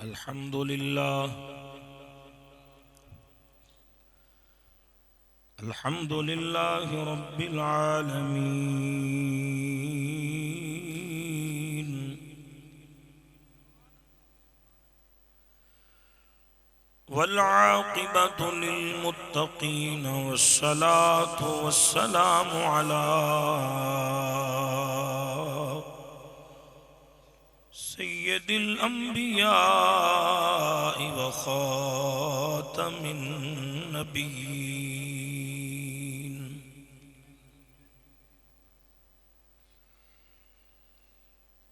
अल्हम्दुलिल्लाह रब्बिल आलमीन वल आक़िबतु लिल मुत्तक़ीन वस्सलातु वस्सलामु अला सय्यदिल अंबिया व ख़ातमिन नबिय्यीन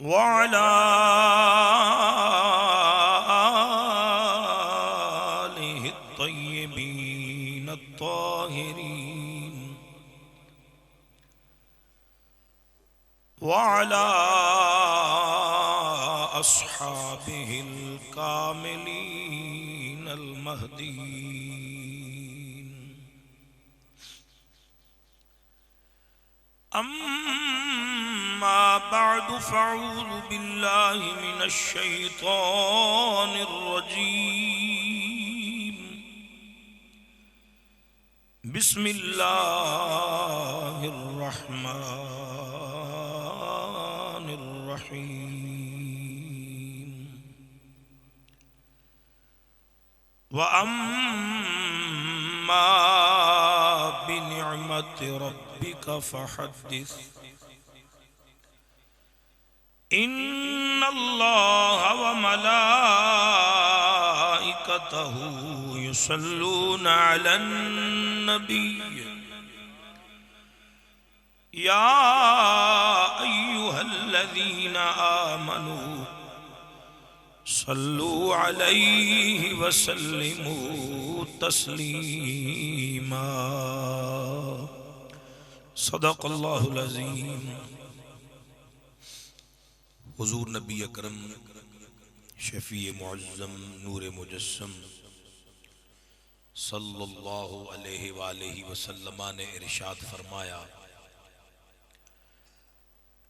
व अला आलिहि त्तय्यिबीन त्ताहिरीन व अला अस्हाबिहिल कामिलीन अल महदीन अम्मा बअदु फ़अऊज़ु बिल्लाहि मिनश शैतानिर रजीम बिस्मिल्लाहिर रहमानिर रहीम व अम्मा बिनिअमति रब्बिका फहद्दिस इन्नल्लाह व मलाइकतहु युसल्लूना अलन नबिय्य या अय्युहल्लज़ीना आमनू सल्लू अलैहि वसल्लिमू तस्लीमा सदक़ल्लाहुल अज़ीम। हुज़ूर नबी अकरम शफ़ी मुअज़्ज़म नूर मुजस्सम सल्लल्लाहु अलैहि वालैहि वसल्लम ने इरशाद फरमाया,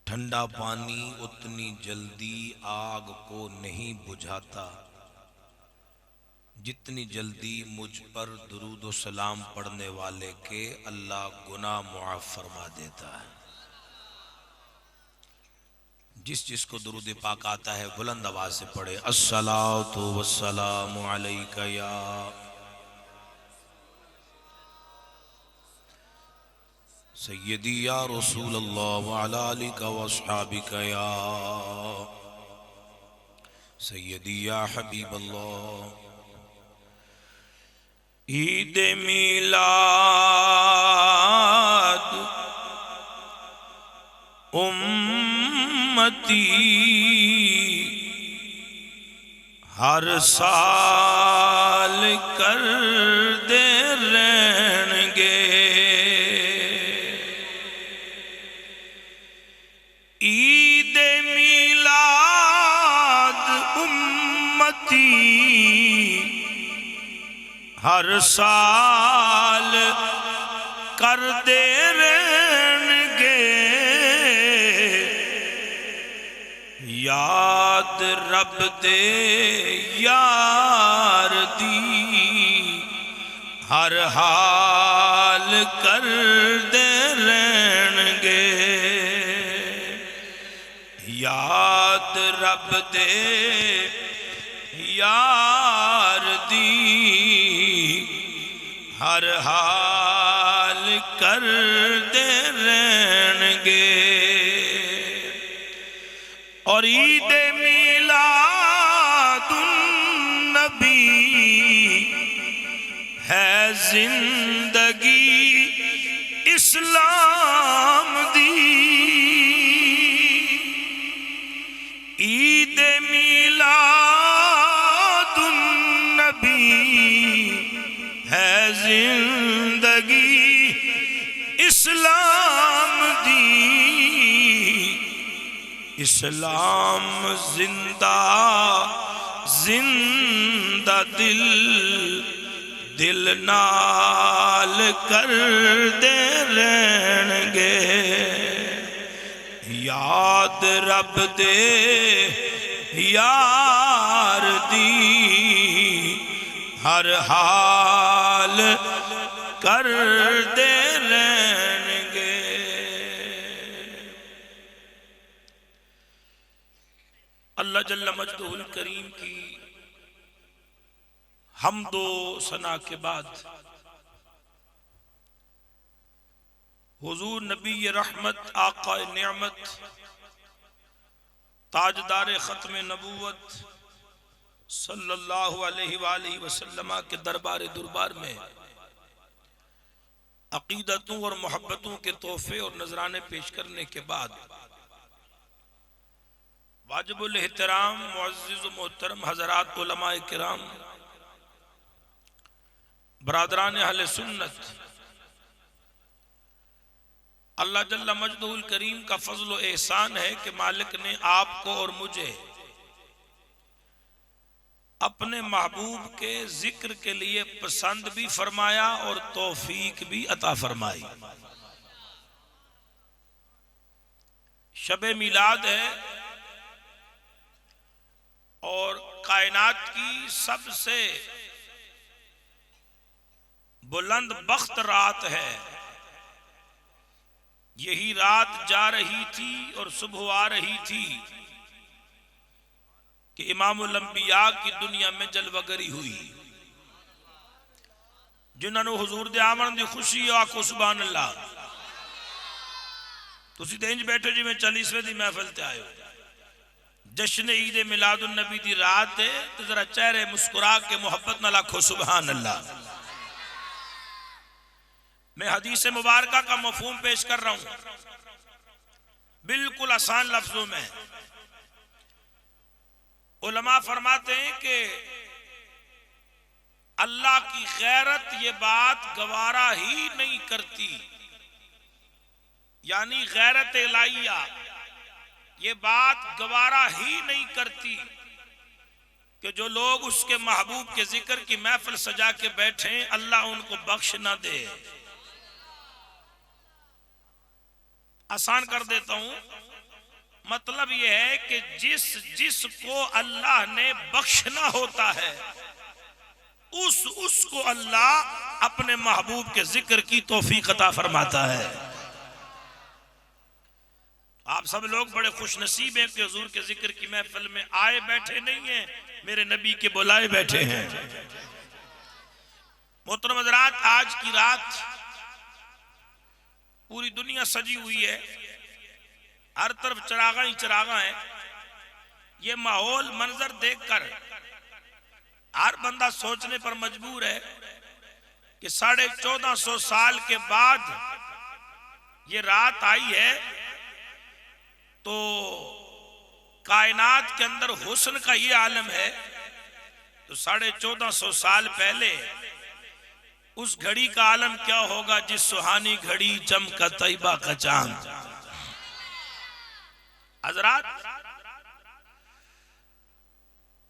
ठंडा पानी उतनी जल्दी आग को नहीं बुझाता जितनी जल्दी मुझ पर दुरूद व सलाम पढ़ने वाले के अल्लाह गुनाह मुआफ़ फरमा देता है। जिस जिसको दुरूद पाक आता है बुलंद आवाज से पढ़े, अस्सलातु वस्सलामु अलैका या सय्यदी या रसूल अल्लाह व अला आलिका व अस्हाबिका या सय्यदी या हबीब अल्लाह। ईद मिलाद उम्मती हर साल कर दे रहनगे, ईद मिलाद उम्मती हर साल कर दे रहनगे, याद रब दे यार दी हर हाल कर दे रहनगे, याद रब दे यार दी हर हाल कर दे रहनगे। और ईद मिलादुन नबी है जिंदगी इस्लाम दी, ईद मिलादुन नबी है जिंदगी इस्लाम दी, इस्लाम जिंदा जिंदा दिल दिल नाल कर दे रहनगे, याद रब दे यार दी हर हाल कर दे रहनगे। अल्लाह जल्ल मजदुहुल करीम की हमदो सना के बाद हुजूर नबी रहमत आका नेमत ताजदार खत्म नबूवत सल्लल्लाहु अलैहि वसल्लम के दरबार दुरबार में अकीदतों और मोहब्बतों के तोहफे और नजराने पेश करने के बाद वाजिबुल एहतराम मुअज़्ज़िज़ व मोहतरम हज़रात उलमाए किराम, बरादरान अहले सुन्नत, अल्लाह जल्ल मजदुहुल करीम का फजल व एहसान है कि मालिक ने आपको और मुझे अपने महबूब के जिक्र के लिए पसंद भी फरमाया और तौफीक भी अता फरमाई। शबे मिलाद है और कायनात की सबसे बुलंद बख्त रात है। यही रात जा रही थी और सुबह आ रही थी कि इमामुल अंबिया की दुनिया में जलवगरी हुई। जिन्होंने हुजूर दे आमन दी खुशी आखो सुभान अल्लाह। तुसी ते इंज बैठो जिवें 40वें दी महफिल ते आए हो। जश्न ईद मिलादुन नबी दी रात है तो जरा चेहरे मुस्कुरा के मोहब्बत नाल आखो सुभान अल्लाह। मैं हदीस मुबारक का मफहूम पेश कर रहा हूं बिल्कुल आसान लफ्जों में। उलमा फरमाते हैं कि अल्लाह की गैरत ये बात गवारा ही नहीं करती, यानी गैरत इलाहिया ये बात गवारा ही नहीं करती कि जो लोग उसके महबूब के जिक्र की महफिल सजा के बैठे अल्लाह उनको बख्श ना दे। आसान कर देता हूं, मतलब यह है कि जिसको अल्लाह ने बख्शना होता है उसको अल्लाह अपने महबूब के जिक्र की तौफीक अता फरमाता है। आप सब लोग बड़े खुश नसीब हैं कि हुजूर के जिक्र की महफिल में आए बैठे नहीं हैं, मेरे नबी के बुलाए बैठे हैं। मोहतरम हज़रात, आज की रात पूरी दुनिया सजी हुई है, हर तरफ चरागा ही चरागा है। ये माहौल मंजर देखकर हर बंदा सोचने पर मजबूर है कि 1450 साल के बाद ये रात आई है तो कायनात के अंदर हुस्न का ये आलम है, तो 1450 साल पहले उस घड़ी का आलम क्या होगा जिस सुहानी घड़ी चमका तैयबा का चांद। हजरात,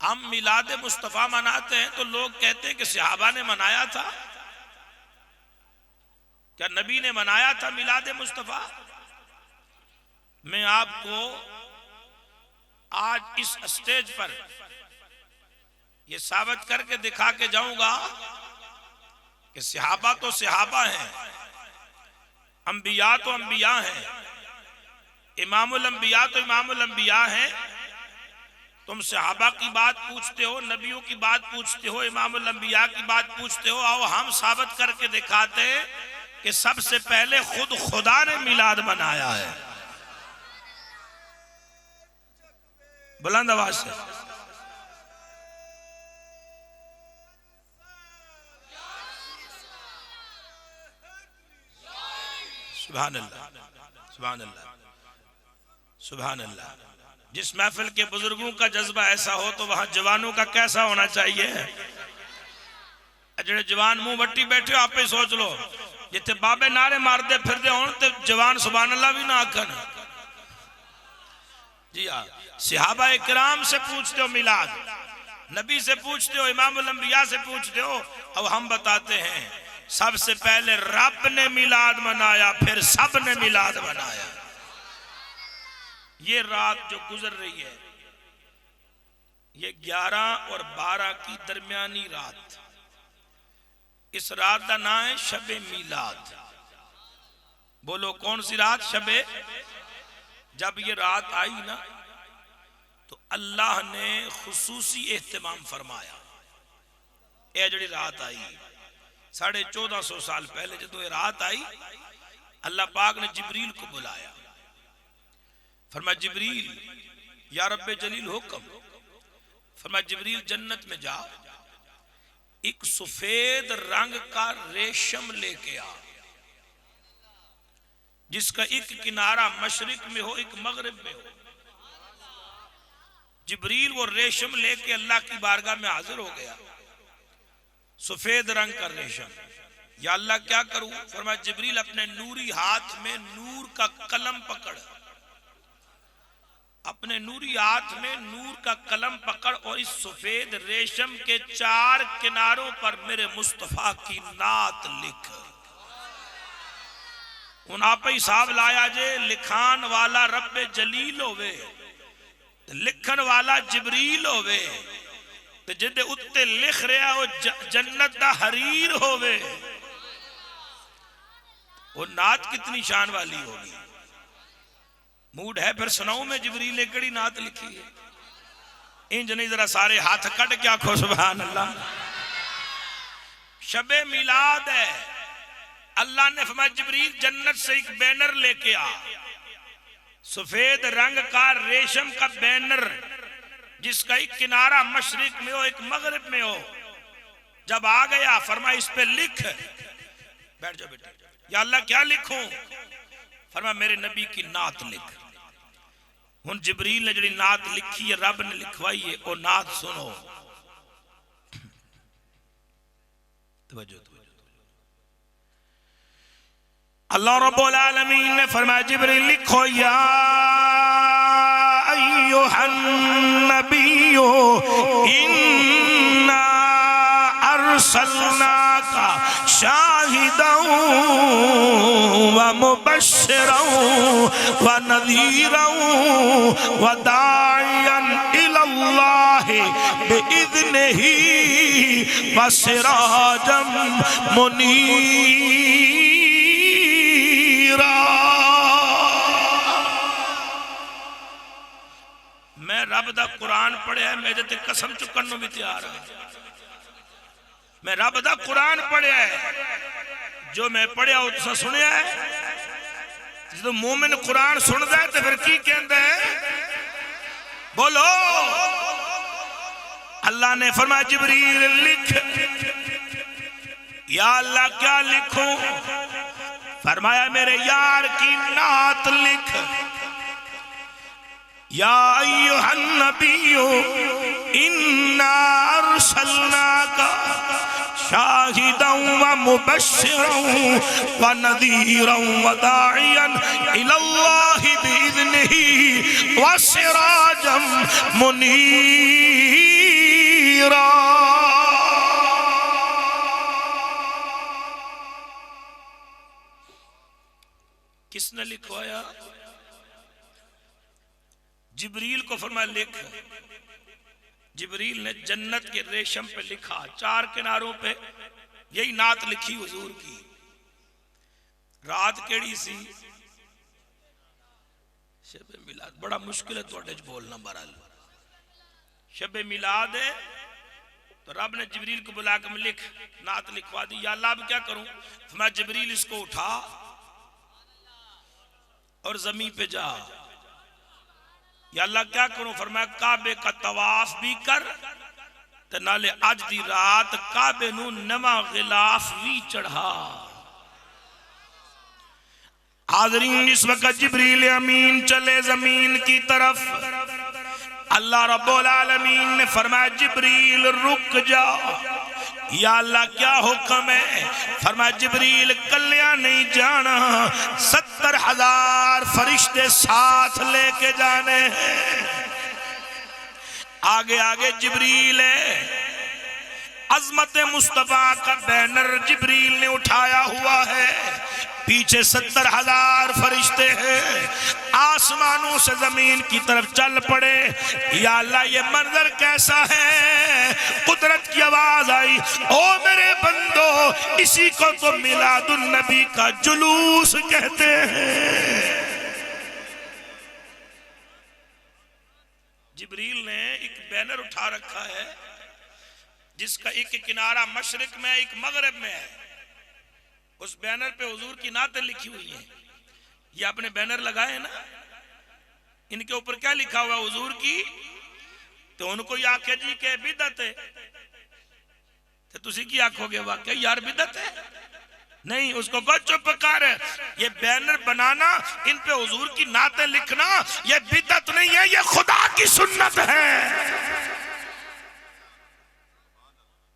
हम मिलाद मुस्तफा मनाते हैं तो लोग कहते हैं कि सहाबा ने मनाया था। क्या नबी ने मनाया था मिलाद मुस्तफा? मैं आपको आज इस स्टेज पर यह साबित करके दिखा के जाऊंगा कि सहाबा तो सहाबा हैं, अंबिया तो अंबिया हैं, इमामुल अंबिया तो इमामुल अंबिया हैं। तुम सहाबा की बात पूछते हो, नबियों की बात पूछते हो, इमामुल अंबिया की बात पूछते हो। आओ हम साबित करके दिखाते कि सबसे पहले खुद खुदा ने मिलाद मनाया है। बुलंद आवाज से सुभान अल्लाह, सुभान अल्लाह, सुभान अल्लाह। जिस महफिल के बुजुर्गों का जज्बा ऐसा हो तो वहां जवानों का कैसा होना चाहिए। जेड़े जवान मुंह बट्टी बैठे हो आप ही सोच लो, जिथे बाबे नारे मारते फिरते हो तो जवान सुभान अल्लाह भी ना आखन। जी हाँ, सहाबा इकराम से पूछते हो मिलाद, नबी से पूछते हो, इमामुल अंबिया से पूछते हो। अब हम बताते हैं सबसे पहले रब ने मिलाद मनाया, फिर सब ने मिलाद मनाया। ये रात जो गुजर रही है ये 11 और 12 की दरमियानी रात, इस रात का नाम है शबे मीलाद। बोलो कौन सी रात? शबे। जब ये रात आई ना तो अल्लाह ने खुसूसी एहतमाम फरमाया। यह जड़ी रात आई 1450 साल पहले जो ये रात आई, अल्लाह पाक ने जिब्रील को बुलाया। फरमाया जिब्रील या रब्बे जलील हुक्म। फरमाया जिब्रील जन्नत में जा, एक सफेद रंग का रेशम लेके आ, जिसका एक किनारा मशरिक में हो एक मगरिब में हो। जिब्रील वो रेशम लेके अल्लाह की बारगाह में हाजिर हो गया, सफेद रंग का रेशम। या अल्लाह क्या करूं? फरमाया जिब्रील अपने नूरी हाथ में नूर का कलम पकड़, अपने नूरी हाथ में नूर का कलम पकड़ और इस सफेद रेशम के 4 किनारों पर मेरे मुस्तफा की नात लिख। उन आप ही साहब लाया जे लिखान वाला रब्बे जलील होवे, लिखन वाला जिब्रील होवे, तो जिदे उत्ते लिख रहा वो जन्नत दा हरीर होवे। वो नात कितनी शान वाली होगी। मूड है फिर सुनाऊं मैं जिब्रील ने कड़ी नात लिखी है? इंज नहीं, जरा सारे हाथ कट क्या खो सुभान अल्लाह। शबे मिलाद है। अल्लाह ने फरमाया जिब्रील जन्नत से एक बैनर लेके आ, सफेद रंग का रेशम का बैनर, जिसका एक किनारा मशरिक में हो एक मगरिब में हो। जब आ गया फरमाया इस पे लिख। बैठ जाओ बेटे। या अल्लाह क्या लिखूं? फरमाया मेरे नबी की नात लिख। हुन जिब्रील ने जी नात लिखी है, रब ने लिखवाई है, वो नात सुनो। अल्लाह रब्बुल आलमीन ने फरमाया जिब्रील लिखो, या अय्युहन नबिय्यु इन्ना अरसलनाका शाहिदन व मुबश्शिरन व नज़ीरन व दाइयन इलल्लाहि बिइज़्निही व सिराजम मुनीरा। मैं रब दा कुरान पढ़िया, मेरे ते कसम चुकन नूं भी तैयार हां। मैं रब दा कुरान पढ़िया है, जो मैं पढ़िया वो तुसा सुनिया है। जो मोमिन कुरान सुनता है तो फिर की कहता है? बोलो। अल्लाह ने फरमाया जिब्रील लिख। या अल्लाह क्या लिखूं? फरमाया मेरे यार की नात लिख। या अय्युहन नबिय्यु इन्ना अरसलनाका शाहिदन व मुबश्शिरन व नज़ीरन व दाइयन इलल्लाहि बिइज़्निही व सिराजम मुनीरा। किसने लिखवाया? जिब्रील को फरमाया लिख। जिब्रील ने जन्नत के रेशम पे लिखा, 4 किनारों पे यही नात लिखी हुजूर की। रात केड़ी सी? शबे मिलाद। बड़ा मुश्किल है तुहाडे च बोलना। बहरहाल शबे मिलाद है तो रब ने जिब्रील को बुला के लिख, नात लिखवा दी। या अल्लाह अब क्या करूं? फरमाया जिब्रील इसको उठा और जमीन पे जा। या अल्लाह क्या करूं? फरमाया काबे का तवाफ भी कर ते नाले अज दी रात काबे नू नवा गिलाफ भी चढ़ा। हाज़रीन इस वक्त जिब्रील अमीन चले जमीन की तरफ। अल्लाह रब्बुल आलमीन ने फरमाया जिब्रील रुक जा। या अल्लाह क्या हुक्म है? फरमाया जिब्रील कल्या नहीं जाना, 70,000 फरिश्ते साथ लेके जाने हैं। आगे आगे जिब्रील है। अजमत मुस्तफा का बैनर जिब्रील ने उठाया हुआ है, पीछे 70,000 फरिश्ते हैं। आसमानों से जमीन की तरफ चल पड़े। या अल्लाह ये मंजर कैसा है? कुदरत की आवाज आई, ओ मेरे बंदो, इसी को तो मिलादुन नबी का जुलूस कहते हैं। जिब्रील ने एक बैनर उठा रखा है जिसका एक किनारा मशरिक में एक मगरब में है। उस बैनर पे हुजूर की नातें लिखी हुई हैं। ये आपने बैनर लगाए ना, इनके ऊपर क्या लिखा हुआ हुजूर की? तो उनको ये आखे जी के बिदत है, तो तुसी की आखोगे वाकई यार बिदत है? नहीं, उसको को चुप कर। ये बैनर बनाना, इन पे हुजूर की नातें लिखना, ये बिदत नहीं है, ये खुदा की सुन्नत है।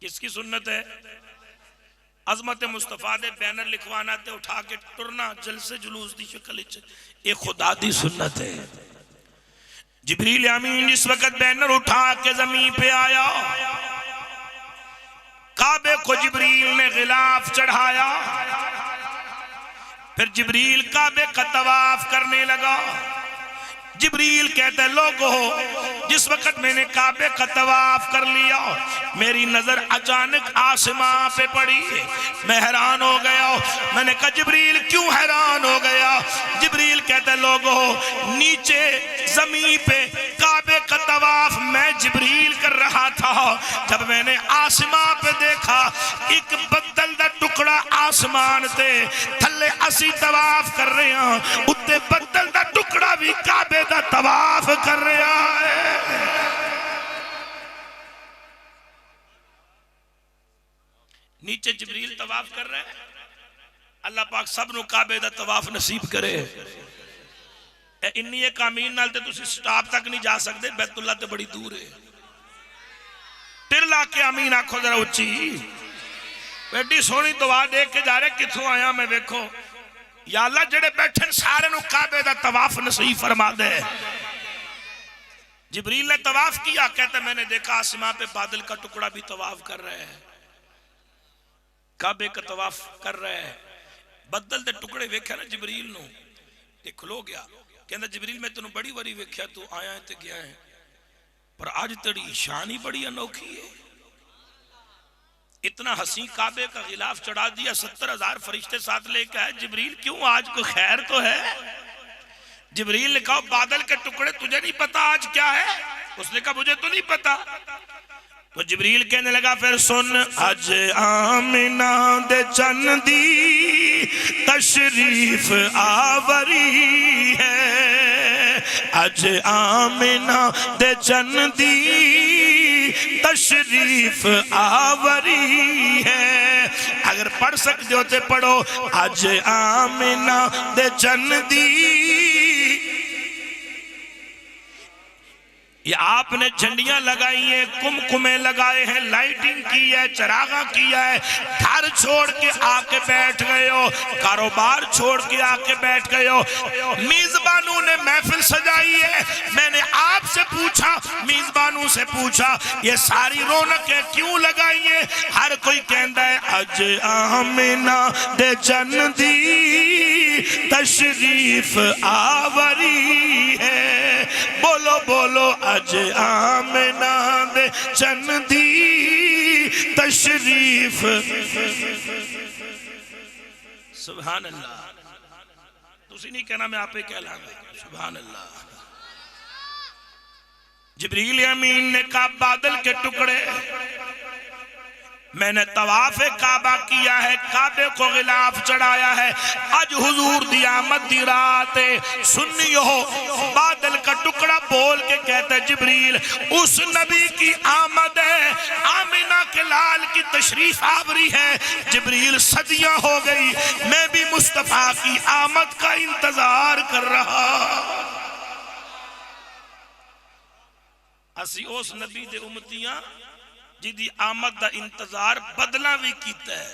किसकी सुन्नत है? अजमत मुस्तफा दे बैनर लिखवाना ते उठा के टुरना जलसे जुलूस दी शक्ल, ये खुदा दी सुन्नत है। जिब्रील अमीन जिस वक्त बैनर उठा के जमीन पे आया, काबे को जिब्रील ने गिलाफ चढ़ाया। फिर जिब्रील काबे का तवाफ करने लगा। जिब्रील कहते लोगों, जिस वक्त मैंने काबे का तवाफ कर लिया, मेरी नजर अचानक आसमां पे पड़ी। मैं हैरान हो गया। मैंने कहा जिब्रील क्यों हैरान हो गया? जिब्रील कहते लोगों, नीचे जमीन पे काबे का तवाफ मैं जिब्रील कर रहा था। जब मैंने आसमां पे देखा, एक बदल दा टुकड़ा आसमान ते थल्ले असी तवाफ कर रहे हैं, उत्ते बदल दा टुकड़ा भी काबे दा तवाफ कर रहा है। नीचे जिब्रील तवाफ कर रहे हैं। अल्लाह पाक सब नु काबे दा तवाफ नसीब करे। इन्नी एक आमीन नाल ते तुसी स्टॉप तक नहीं जा सकते, बैतुल्ला ते बड़ी दूर है। टिरला के आमीन आखो जरा उच्ची। एडी सोहनी दुआ देख के जा रहे, किथों आया मैं? वेखो या अल्लाह जेड़े बैठे सारे नु काबे दा तवाफ नसीब फरमा दे। जिब्रील ने तवाफ किया, कहते मैंने देखा आसमां पे बादल का टुकड़ा भी तवाफ कर रहे हैं, काबे का तवाफ कर रहे हैं। बदल दे टुकड़े वेख्या ना जिब्रील नु, ते खलो गया। कहता जिब्रील मैं तेन बड़ी बारी वेख्या, तू आया है ते गया है, पर आज तेरी शान ही बड़ी अनोखी है। इतना हसी काबे का गिलाफ चढ़ा दिया, 70,000 फरिश्ते साथ लेके आए। जिब्रील क्यों, आज को खैर तो है? जिब्रील ने कहा बादल के टुकड़े तुझे नहीं पता आज क्या है? उसने कहा मुझे तो नहीं पता। तो जिब्रील कहने लगा फिर सुन, अज आमिना दे चन दी तशरीफ आवरी है, अज आमिना दे चन दी तशरीफ आवरी है। अगर पढ़ सकते हो तो पढ़ो, अज आमिना दे चन दी। ये आपने झंडियां लगाई हैं, कुमकुमे लगाए हैं, लाइटिंग की है, चरागा किया है, घर छोड़ के आके बैठ गए हो, कारोबार छोड़ के आके बैठ गए हो, मेजबानों ने महफिल सजाई है। मैंने आपसे पूछा, मेजबानों से पूछा, ये सारी रौनकें क्यों लगाई है? हर कोई कहता है अज आमिना दे चन दी तशरीफ आवरी है। बोलो बोलो, अज आमिना दे चन दी तशरीफ। सुभान अल्लाह। तुसी नहीं कहना, मैं आपे कह लांगा। सुभान अल्लाह। जिब्रील अमीन ने कहा बादल के टुकड़े, मैंने तवाफ काबा किया है, काबे को गिलाफ चढ़ाया है। आज हुजूर दी आमद दी रात सुन्नी हो, बादल का टुकड़ा बोल के कहता है जिब्रील उस नबी की आमद है, आमिना के लाल की तशरीफ आवरी है। जिब्रील सदियां हो गई, मैं भी मुस्तफा की आमद का इंतजार कर रहा। असी उस नबी दे उम्मतियां जिदी आमद का इंतजार बदला भी कीता है,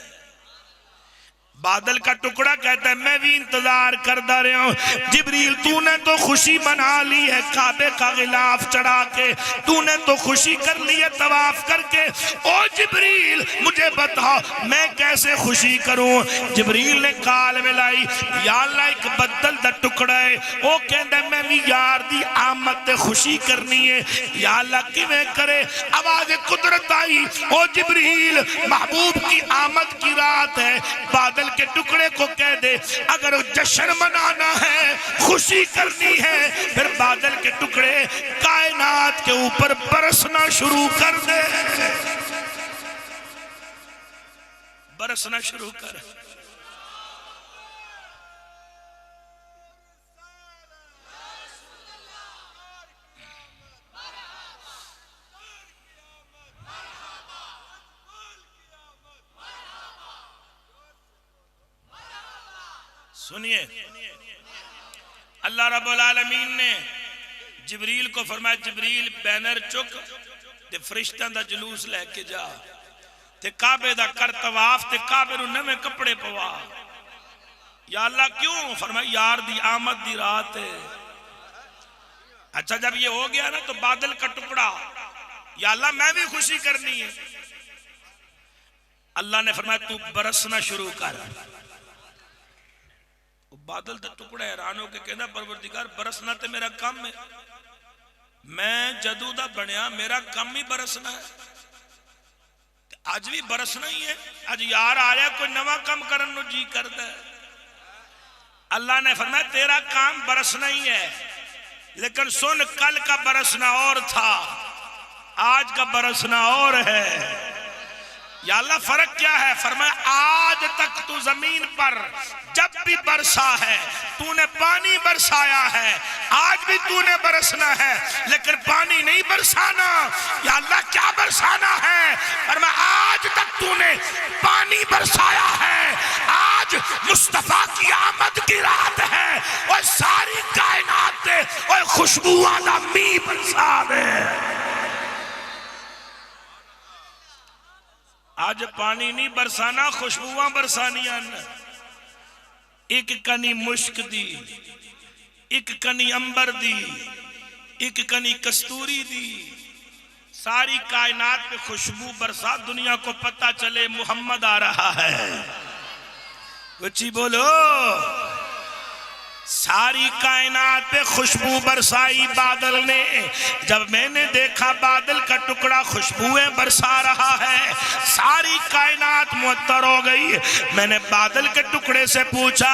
बादल का टुकड़ा कहता है मैं भी इंतजार करता रहा हूं। जिब्रील तूने तो खुशी बना ली है काबे का गिलाफ चढ़ा के, तूने तो खुशी कर ली है तवाफ करके। ओ जिब्रील मुझे बता मैं कैसे खुशी करूं। जिब्रील ने काल मिलाई, या अल्लाह एक बदल दा टुकड़ा है, ओ कहंदा मैं भी यार दी आमद ते खुशी करनी है। या अल्लाह किवें करे। आवाज कुदरत आई, ओ जिब्रील महबूब की आमद की रात है, बादल के टुकड़े को कह दे अगर जश्न मनाना है, खुशी करनी है, फिर बादल के टुकड़े कायनात के ऊपर बरसना शुरू कर दे। बरसना शुरू कर। सुनिए, अल्लाह रब्बुल आलमीन ने जिब्रील को फरमाया जिब्रील बैनर चुक ते फरिश्तां दा जुलूस लेके जा ते काबे दा कर तवाफ ते काबे नूं नवे कपड़े पवा। या अल्लाह क्यों? फरमाया यार दी आमद दी रात है। अच्छा जब ये हो गया ना तो बादल का टुकड़ा, या अल्लाह मैं भी खुशी करनी है। अल्लाह ने फरमाया तू बरसना शुरू कर। बादल का टुकड़ा हैरान होके कहना परवरदिगार बरसना तो मेरा काम है, मैं जदू दा बनया मेरा काम ही बरसना है, अज भी बरसना ही है। अज यार आ रहा कोई नवा काम करन नु जी करता है। अल्लाह ने फरमाया तेरा काम बरसना ही है, लेकिन सुन कल का बरसना और था, आज का बरसना और है। या अल्लाह फर्क क्या है? फरमाया आज तक तू जमीन पर जब भी बरसा है तूने पानी बरसाया है, आज भी तूने बरसना है, लेकिन पानी नहीं बरसाना। या अल्लाह क्या बरसाना है? फरमाया आज तक तूने पानी बरसाया है, आज मुस्तफा की आमद की रात है और सारी कायनात पे और खुशबू वाला मी बरसा दे। आज पानी नहीं बरसाना, खुशबुआ बरसानिया। एक कनी मुश्क दी, एक कनी अंबर दी, एक कनी कस्तूरी दी, सारी कायनात पे खुशबू बरसा, दुनिया को पता चले मोहम्मद आ रहा है। कुछ बोलो। सारी कायनात पे खुशबू बरसाई बादल ने। जब मैंने देखा बादल का टुकड़ा खुशबुएं बरसा रहा है, सारी कायनात मुअत्तर हो गई। मैंने बादल के टुकड़े से पूछा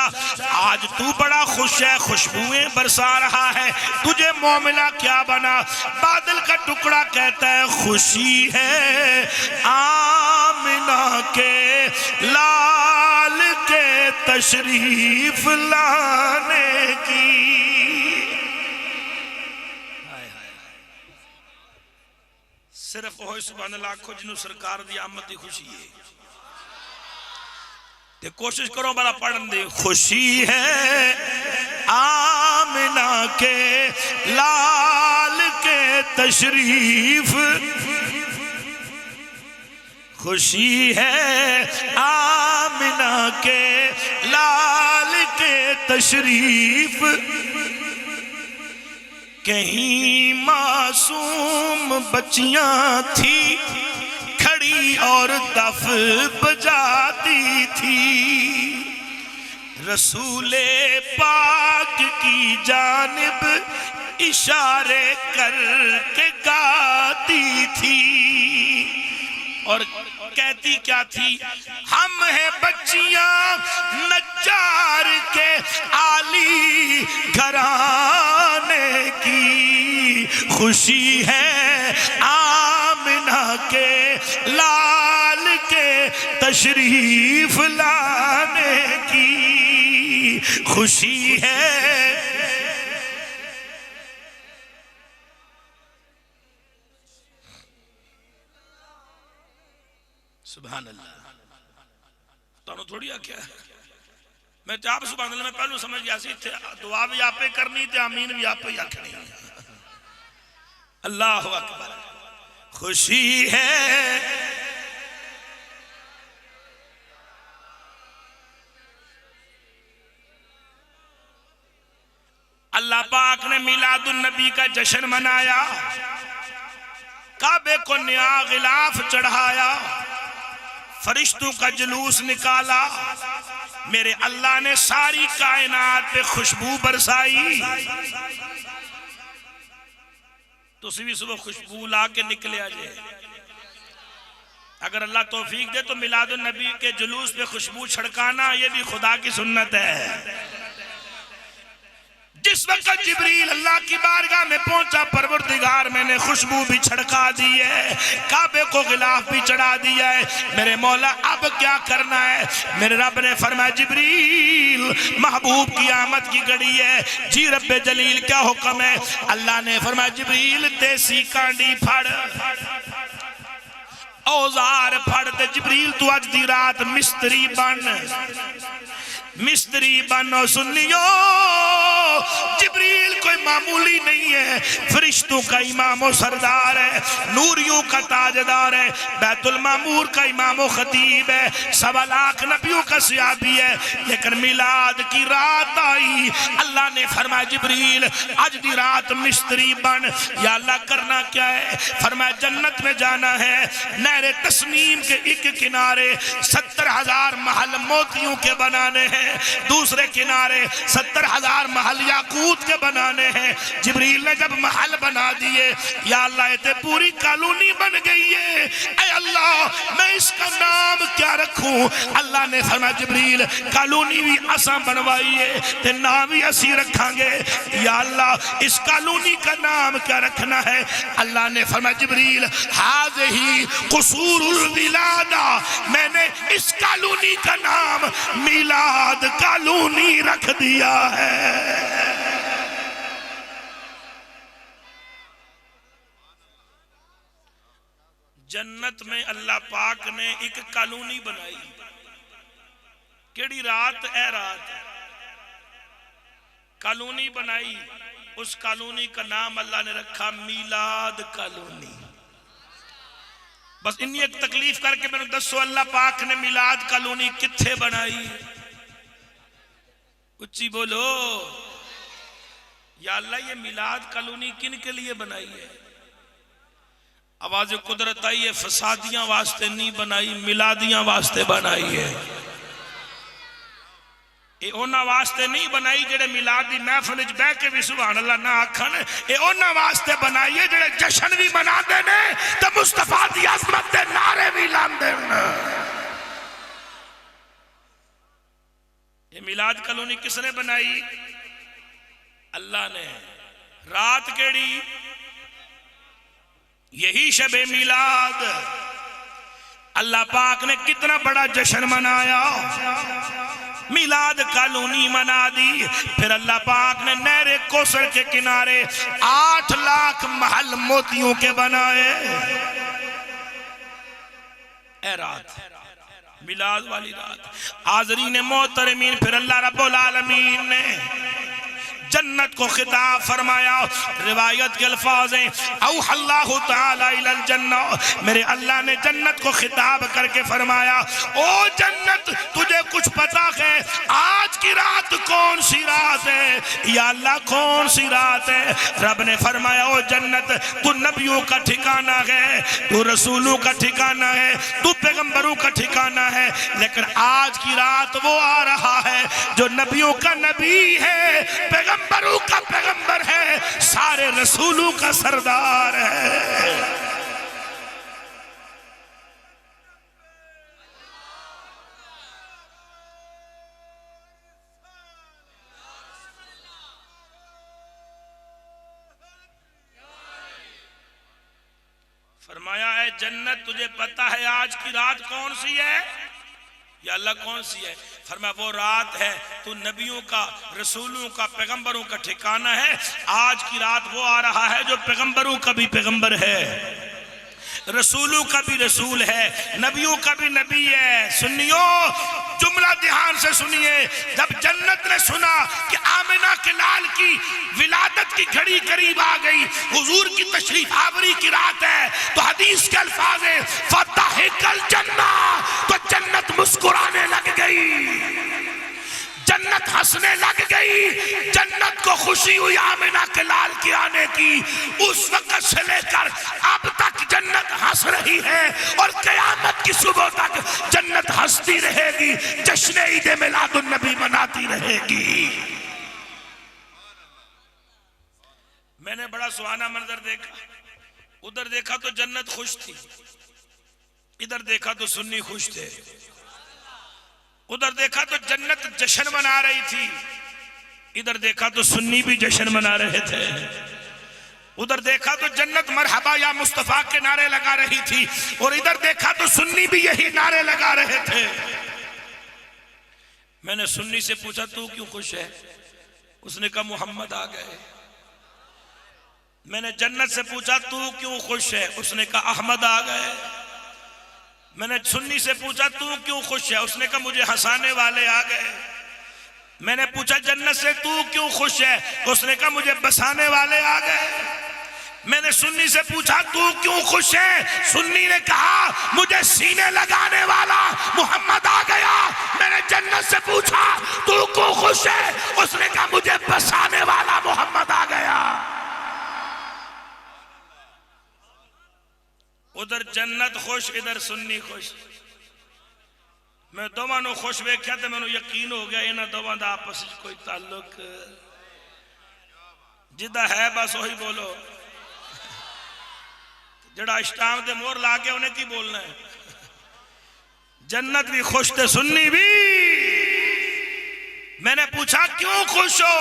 आज तू बड़ा खुश है, खुशबुएं बरसा रहा है, तुझे मामला क्या बना? बादल का टुकड़ा कहता है खुशी है आमिना के लाल के तशरीफ लाने की। सिर्फ हो सुभान अल्लाह आखो जिन्हों सरकार दी आमद की खुशी है, ते कोशिश करो बड़ा पढ़न दे। खुशी है आमिना के लाल के तशरीफ, खुशी है आमिना के लाल के तशरीफ, कहीं मासूम बच्चियां थी खड़ी और दफ बजाती थी, रसूले पाक की जानिब इशारे करके गाती थी। और कहती क्या थी? हम हैं बच्चियां नज्जार के आली घराने की, खुशी है आमिना के लाल के तशरीफ लाने की, खुशी है। सुभान अल्लाह। तुहानू थोड़ी आख्या मैं तो आप सुभान अल्लाह मैं पहलू समझ गया सी, दुआ भी आपे करनी ते आमीन भी आपे ही आखनी। अल्लाह अकबर। खुशी है अल्लाह पाक ने मिलादुन नबी का जश्न मनाया, काबे को नया गिलाफ चढ़ाया, फरिश्तों का जुलूस निकाला, मेरे अल्लाह ने सारी कायनात पे खुशबू बरसाई। तुसी भी सुबह खुशबू ला के निकले आजे। अगर अल्लाह तौफीक दे तो मिलादुन नबी के जुलूस पे खुशबू छिड़काना ये भी खुदा की सुन्नत है। जिस वक्त जिब्रील अल्लाह की बारगाह में पहुंचा, परवरदिगार मैंने खुशबू भी छिड़का दी है, काबे को गिलाफ भी चढ़ा दिया है, मेरे मौला अब क्या करना है? मेरे रब ने फरमाया जिब्रील महबूब की आमद की घड़ी है, जी रब्बे जलील क्या हुक्म है? अल्लाह ने फरमाया जिब्रील देसी कांडी फड़, औजार फड़ ते जिब्रील तू अज दी रात मिस्त्री बनो। सुनियो जिब्रील कोई मामूली नहीं है, फरिश्तों का इमाम और सरदार है, नूरियों का ताजदार है, बैतुल मामूर का इमाम और खतीब है, 1.25 लाख नबियों का सियाबी है। लेकिन मिलाद की रात आई, अल्लाह ने फरमाया जिब्रील आज दी रात मिस्त्री बन। या अल्लाह करना क्या है? फरमाया जन्नत में जाना है, नहरे तस्नीम के एक किनारे 70,000 महल मोतियों के बनाने हैं, दूसरे किनारे 70,000 महल याकूत के बनाने हैं। जिब्रील ने जब महल बना दिए, या अल्लाह ये पूरी कॉलोनी बन गई है, ऐ अल्लाह मैं इसका नाम क्या रखूं? अल्लाह ने फरमाया जिब्रील कॉलोनी भी असा बनवाई है ते नाम भी असी रखांगे। या अल्लाह इस कॉलोनी का नाम क्या रखना है? अल्लाह ने फरमाया जिब्रील हाज़िही क़ुसूरुल विलादा, मैंने इस कॉलोनी का नाम मिलाद कॉलोनी रख दिया है। जन्नत में अल्लाह पाक ने एक कॉलोनी बनाई, केड़ी रात? ए रात कॉलोनी बनाई, उस कॉलोनी का नाम अल्लाह ने रखा मिलाद कॉलोनी। बस इन्नी एक तकलीफ करके मैंने दसो अल्लाह पाक ने मिलाद कॉलोनी किथे बनाई? उच्ची बोलो या अल्लाह ये मिलाद कॉलोनी किन के लिए बनाई है? आवाज कुदरत आई है, फसादियां वास्ते नहीं बनाई, मिलादियां वास्ते बनाई है। ये उन्हां वास्ते नहीं बनाई जेड़े मिलाद दी महफिल विच बैठ के भी सुभान अल्लाह ना आखन, ये उन्हां वास्ते बनाई है जेड़े जश्न भी मनाते ने ते मुस्तफा दी अज़मत दे नारे भी लांदे ने। ये मिलाद कॉलोनी किसने बनाई? अल्लाह ने। रात केड़ी? यही शबे मिलाद। अल्लाह पाक ने कितना बड़ा जश्न मनाया, मिलाद कॉलोनी मना दी। फिर अल्लाह पाक ने नहरे कौसर के किनारे 8 लाख महल मोतियों के बनाए। ए रात मिलाद वाली रात हाज़रीन मोहतरमीन, फिर अल्लाह रब्बुल आलमीन ने जन्नत को खिताब फरमाया। रिवायत के अल्फाज हैं औहल्लाहु तआला इलल जन्ना, मेरे अल्लाह ने जन्नत को खिताब करके फरमाया ओ जन्नत तुझे कुछ पता है आज की रात कौन सी रात है? या अल्लाह कौन सी रात है? रब ने फरमाया ओ जन्नत तू नबियों का ठिकाना है, तू रसूलों का ठिकाना है, तू पैगंबरों का ठिकाना है, लेकिन आज की रात वो आ रहा है जो नबियों का नबी है, पैगंबरों का पैगंबर है, सारे रसूलों का सरदार है। फरमाया है जन्नत तुझे पता है आज की रात कौन सी है? या अल्लाह कौन सी है? फरमाया वो रात है तू नबियों का रसूलों का पैगंबरों का ठिकाना है। आज की रात वो आ रहा है जो पैगंबरों का भी पैगंबर है, रसूलों का भी रसूल है, नबियों का भी नबी है। सुनियो जुमला ध्यान से सुनिए, जब जन्नत ने सुना कि आमिना के लाल की विलादत की घड़ी करीब आ गई, हुजूर की तशरीफ आवरी की रात है, तो हदीस के अल्फाज है फतहिकल जन्ना, तो जन्नत मुस्कुराने लग गई, जन्नत हंसने लग गई, जन्नत को खुशी हुई आमिना के लाल के आने की, उस वक्त से लेकर अब तक जन्नत हंस रही है और क़यामत की सुबह तक जन्नत हंसती रहेगी, जश्न ईद मिलादुन नबी मनाती रहेगी। मैंने बड़ा सुहाना मंजर देखा, उधर देखा तो जन्नत खुश थी, इधर देखा तो सुन्नी खुश थे। उधर देखा तो जन्नत जश्न मना रही थी, इधर देखा तो सुन्नी भी जश्न मना रहे थे। उधर देखा तो जन्नत मरहबा या मुस्तफा के नारे लगा रही थी और इधर देखा तो सुन्नी भी यही नारे लगा रहे थे। मैंने सुन्नी से पूछा तू क्यों खुश है? उसने कहा मोहम्मद आ गए। मैंने जन्नत से पूछा तू क्यों खुश है? उसने कहा अहमद आ गए। मैंने सुन्नी से पूछा तू क्यों खुश है? उसने कहा मुझे हंसाने वाले आ गए। मैंने पूछा जन्नत से तू क्यों खुश है? उसने कहा मुझे बसाने वाले आ गए। मैंने सुन्नी से पूछा तू क्यों खुश है? सुन्नी ने कहा मुझे सीने लगाने वाला मोहम्मद आ गया। मैंने जन्नत से पूछा तू क्यों खुश है? उसने कहा मुझे बसाने वाला मोहम्मद आ गया। उधर जन्नत खुश, इधर सुन्नी खुश। मैं दोवां नूं खुश वेख्या तो मैनूं यकीन हो गया इन्हां दोवां दा आपस में कोई ताल्लुक जिदा है बस वही बोलो। जड़ा इस्टाम दे मोहर ला के उन्हें की बोलना है। जन्नत भी खुश थे सुन्नी भी। मैंने पूछा क्यों खुश हो?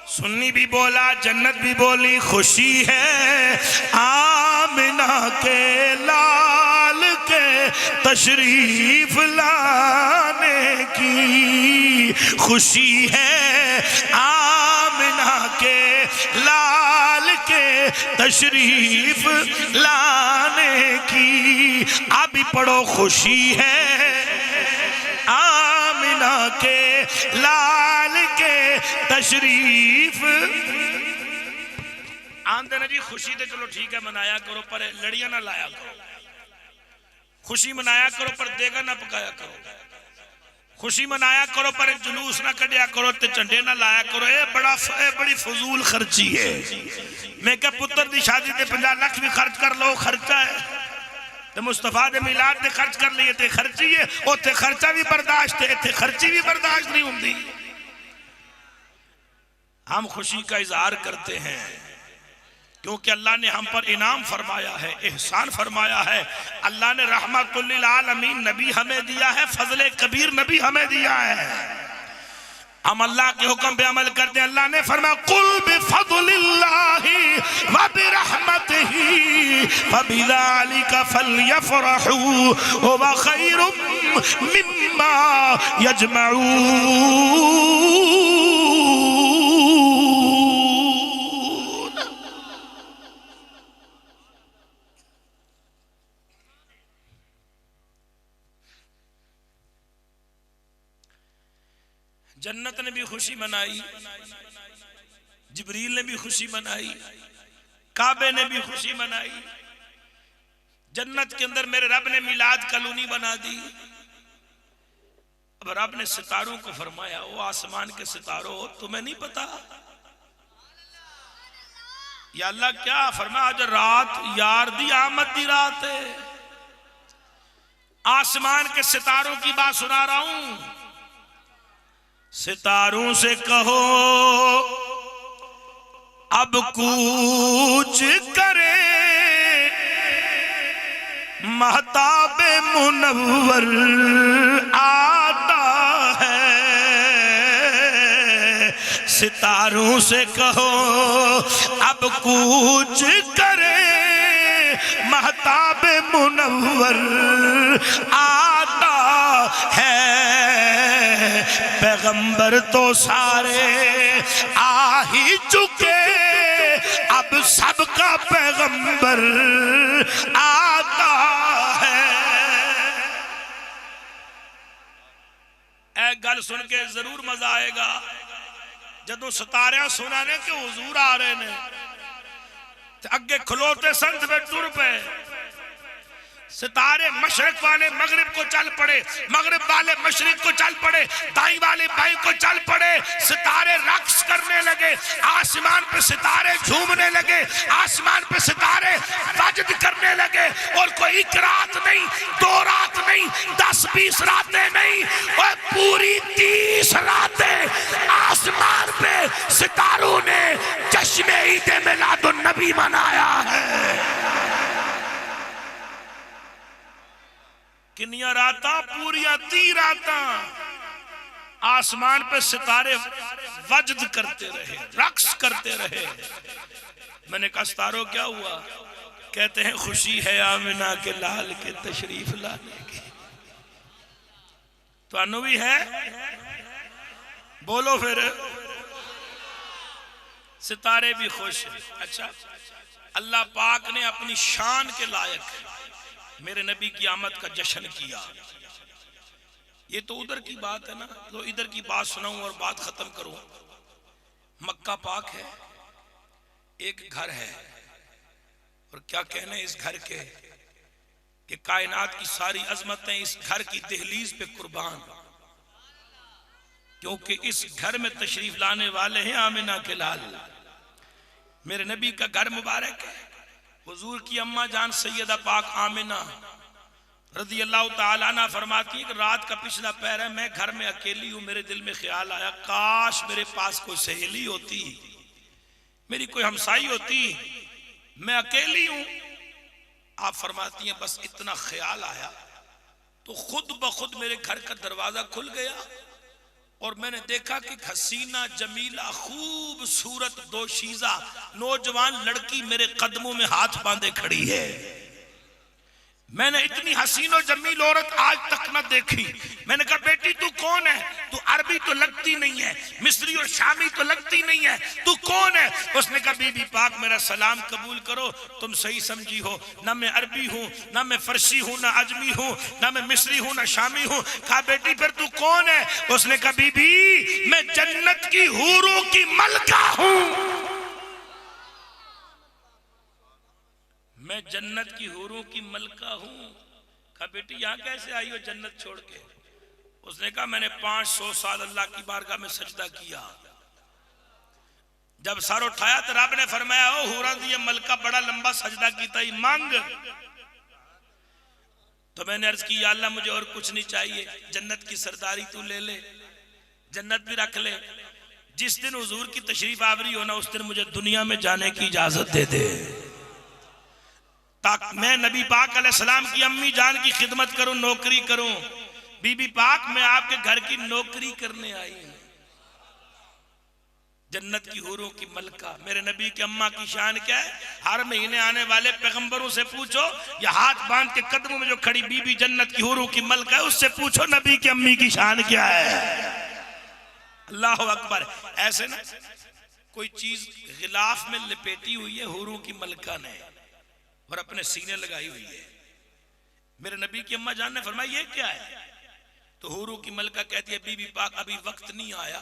सुन्नी भी बोला जन्नत भी बोली खुशी है आमिना के लाल के तशरीफ लाने की, खुशी है आमिना के लाल के तशरीफ लाने की। अभी पढ़ो खुशी है आमिना के लाल के तशरीफ आंदे ना जी। खुशी तो चलो ठीक है मनाया करो पर लड़ियां ना लाया करो। खुशी मनाया करो पर देगा ना पकाया करो। खुशी मनाया करो पर जुलूस ना कढ़िया करो ते झंडे ना लाया करो। ये बड़ी फजूल खर्ची है। मैं क्या पुत्र की शादी ते 50 लाख भी खर्च कर लो खर्चा है, तो मुस्तफा दे मिलाद ते खर्च कर लिए ते खर्ची है। उत्थे खर्चा भी बर्दाश्त है, इत्थे खर्ची भी बर्दाश्त नहीं होती। हम खुशी का इजहार करते हैं क्योंकि अल्लाह ने हम पर इनाम फरमाया है, एहसान फरमाया है। अल्लाह ने रहमतुल लिल आलमीन नबी हमें दिया है, फजले कबीर नबी हमें दिया है। हम अल्लाह के हुक्म पे अमल करते हैं। अल्लाह ने फरमाया कुल बिफज़लिल्लाहि व बिरहमतिही फबिज़ालिका फलयफ़रहू हुवा खैरुम मिम्मा यजमऊन। जन्नत ने भी खुशी मनाई, जिब्रील ने भी खुशी मनाई, काबे ने भी खुशी मनाई। जन्नत के अंदर मेरे रब ने मिलाद कॉलोनी बना दी। अब रब ने सितारों को फरमाया वो आसमान के सितारों तुम्हें नहीं पता? या अल्लाह क्या फरमाया? आज रात यार दी आमद दी रात है। आसमान के सितारों की बात सुना रहा हूं। सितारों से कहो अब कूच करे महताबे मुनव्वर आता है। सितारों से कहो अब कूच करे महताबे मुनव्वर आता है। पैगंबर तो सारे आ ही चुके अब सबका पैगंबर आता है। एक गल सुन के जरूर मजा आएगा। जदों सितारे सुना ने कि हुजूर आ रहे ने, अगे खलोते संत वे टुर पे सितारे मशरिक वाले मगरिब को चल पड़े, मगरिब वाले मशरिक को चल पड़े, दाई वाले बाई को चल पड़े। सितारे रक्स करने लगे, आसमान पे सितारे झूमने लगे, आसमान पे सितारे वजद करने लगे। और कोई एक रात नहीं, 2 रात नहीं, 10-20 रातें नहीं, और पूरी 30 रातें आसमान पे सितारों ने जश्न ईद मिलादुन नबी मनाया है। किन्नियां रात? पूरियां 30 रात आसमान पे सितारे वजद करते रहे, रक्स करते रहे। मैंने कहा सितारों क्या हुआ? कहते हैं खुशी है आमिना के लाल के तशरीफ लाने की। तो अनु भी है, बोलो फिर। सितारे भी खुश है। अच्छा, अल्लाह पाक ने अपनी शान के लायक मेरे नबी की आमद का जश्न किया। ये तो उधर की बात है ना, तो इधर की बात सुनाऊं और बात खत्म करूं। मक्का पाक है, एक घर है, और क्या कहने इस घर के कि कायनात की सारी अजमतें इस घर की दहलीज पे कुर्बान, क्योंकि इस घर में तशरीफ लाने वाले हैं आमिना के लाल। मेरे नबी का घर मुबारक है। हुजूर की अम्मा जान सैयदा पाक आमिना रज़ी अल्लाह ताला अन्हा फरमाती है कि रात का पिछला पहर है, मैं घर में अकेली हूं, मेरे दिल में ख्याल आया काश मेरे पास कोई सहेली होती, मेरी कोई हमसाई होती, मैं अकेली हूं। आप फरमाती हैं बस इतना ख्याल आया तो खुद ब खुद मेरे घर का दरवाजा खुल गया और मैंने देखा कि हसीना जमीला खूबसूरत दोशीजा नौजवान लड़की मेरे कदमों में हाथ बांधे खड़ी है। मैंने इतनी हसीनो जमील औरत आज तक न देखी। मैंने कहा बेटी तू कौन है? तू अरबी तो लगती नहीं है, मिस्री और शामी तो लगती नहीं है, तू कौन है? उसने कहा बीबी पाक मेरा सलाम कबूल करो, तुम सही समझी हो, ना मैं अरबी हूँ, ना मैं फरसी हूँ, ना अजमी हूँ, ना मैं मिस्री हूँ, ना शामी हूँ। कहा बेटी फिर तू कौन है? उसने कहा बीबी मैं जन्नत की हूरों की मलका हूँ, मैं जन्नत की हूरों की मलका हूं। कहा बेटी यहां कैसे आई हो जन्नत छोड़ के? उसने कहा मैंने 500 साल अल्लाह की बारगाह में सजदा किया, जब सर उठाया तो रब ने फरमाया ओ हूरा दी मलका बड़ा लंबा सजदा कीता ही मांग। तो मैंने अर्ज की या अल्लाह मुझे और कुछ नहीं चाहिए, जन्नत की सरदारी तू ले ले, जन्नत भी रख ले, जिस दिन हुजूर की तशरीफ आवरी हो ना उस दिन मुझे दुनिया में जाने की इजाजत दे दे, ताकि मैं नबी पाक अलैहिस्सलाम की अम्मी जान की खिदमत करूं, नौकरी करूं। बीबी पाक मैं आपके घर की नौकरी करने आई हूं, जन्नत की हूरों की मलका। मेरे नबी की अम्मा की शान क्या है? हर महीने आने वाले पैगंबरों से पूछो, या हाथ बांध के कदमों में जो खड़ी बीबी जन्नत की हूरों की मलका है उससे पूछो नबी की अम्मी की शान क्या है। अल्लाह अकबर। ऐसे ना कोई चीज गिलाफ में लिपेटी हुई है हूरों की मलका ने और अपने सीने लगाई हुई है। मेरे नबी की अम्मा जान ने फरमाया ये क्या है? तो हूरों की मलका कहती है बीबी पाक अभी वक्त नहीं आया,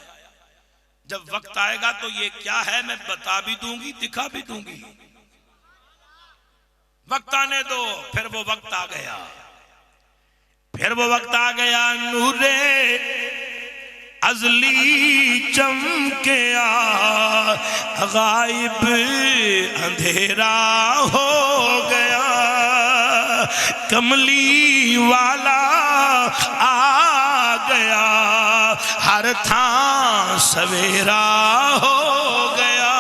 जब वक्त आएगा तो ये क्या है मैं बता भी दूंगी, दिखा भी दूंगी, वक्त आने दो। फिर वो वक्त आ गया, फिर वो वक्त आ गया, नूरे अजली चमके आ, गायब अंधेरा हो गया, कमली वाला आ गया, हर थां सवेरा हो गया,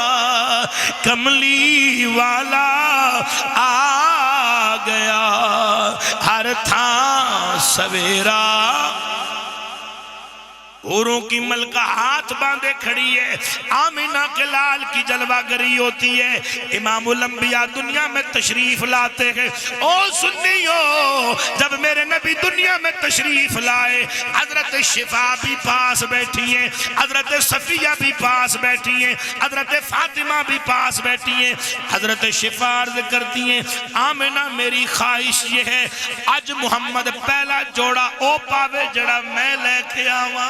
कमली वाला आ गया, हर थां सवेरा। औरों की मलका हाथ बांधे खड़ी है, आमिना के लाल की जलवागरी होती है। इमामुल अंबिया दुनिया में तशरीफ लाते हैं। ओ सुन्नियो, जब मेरे नबी दुनिया में तशरीफ लाए, हजरत शिफा भी पास बैठी है, हजरत सफिया भी पास बैठी है, हजरत फातिमा भी पास बैठी है। हजरत शिफा अर्ज करती है आमिना मेरी ख्वाहिश ये है आज मोहम्मद पहला जोड़ा ओ पावे जड़ा मैं लेके आवा,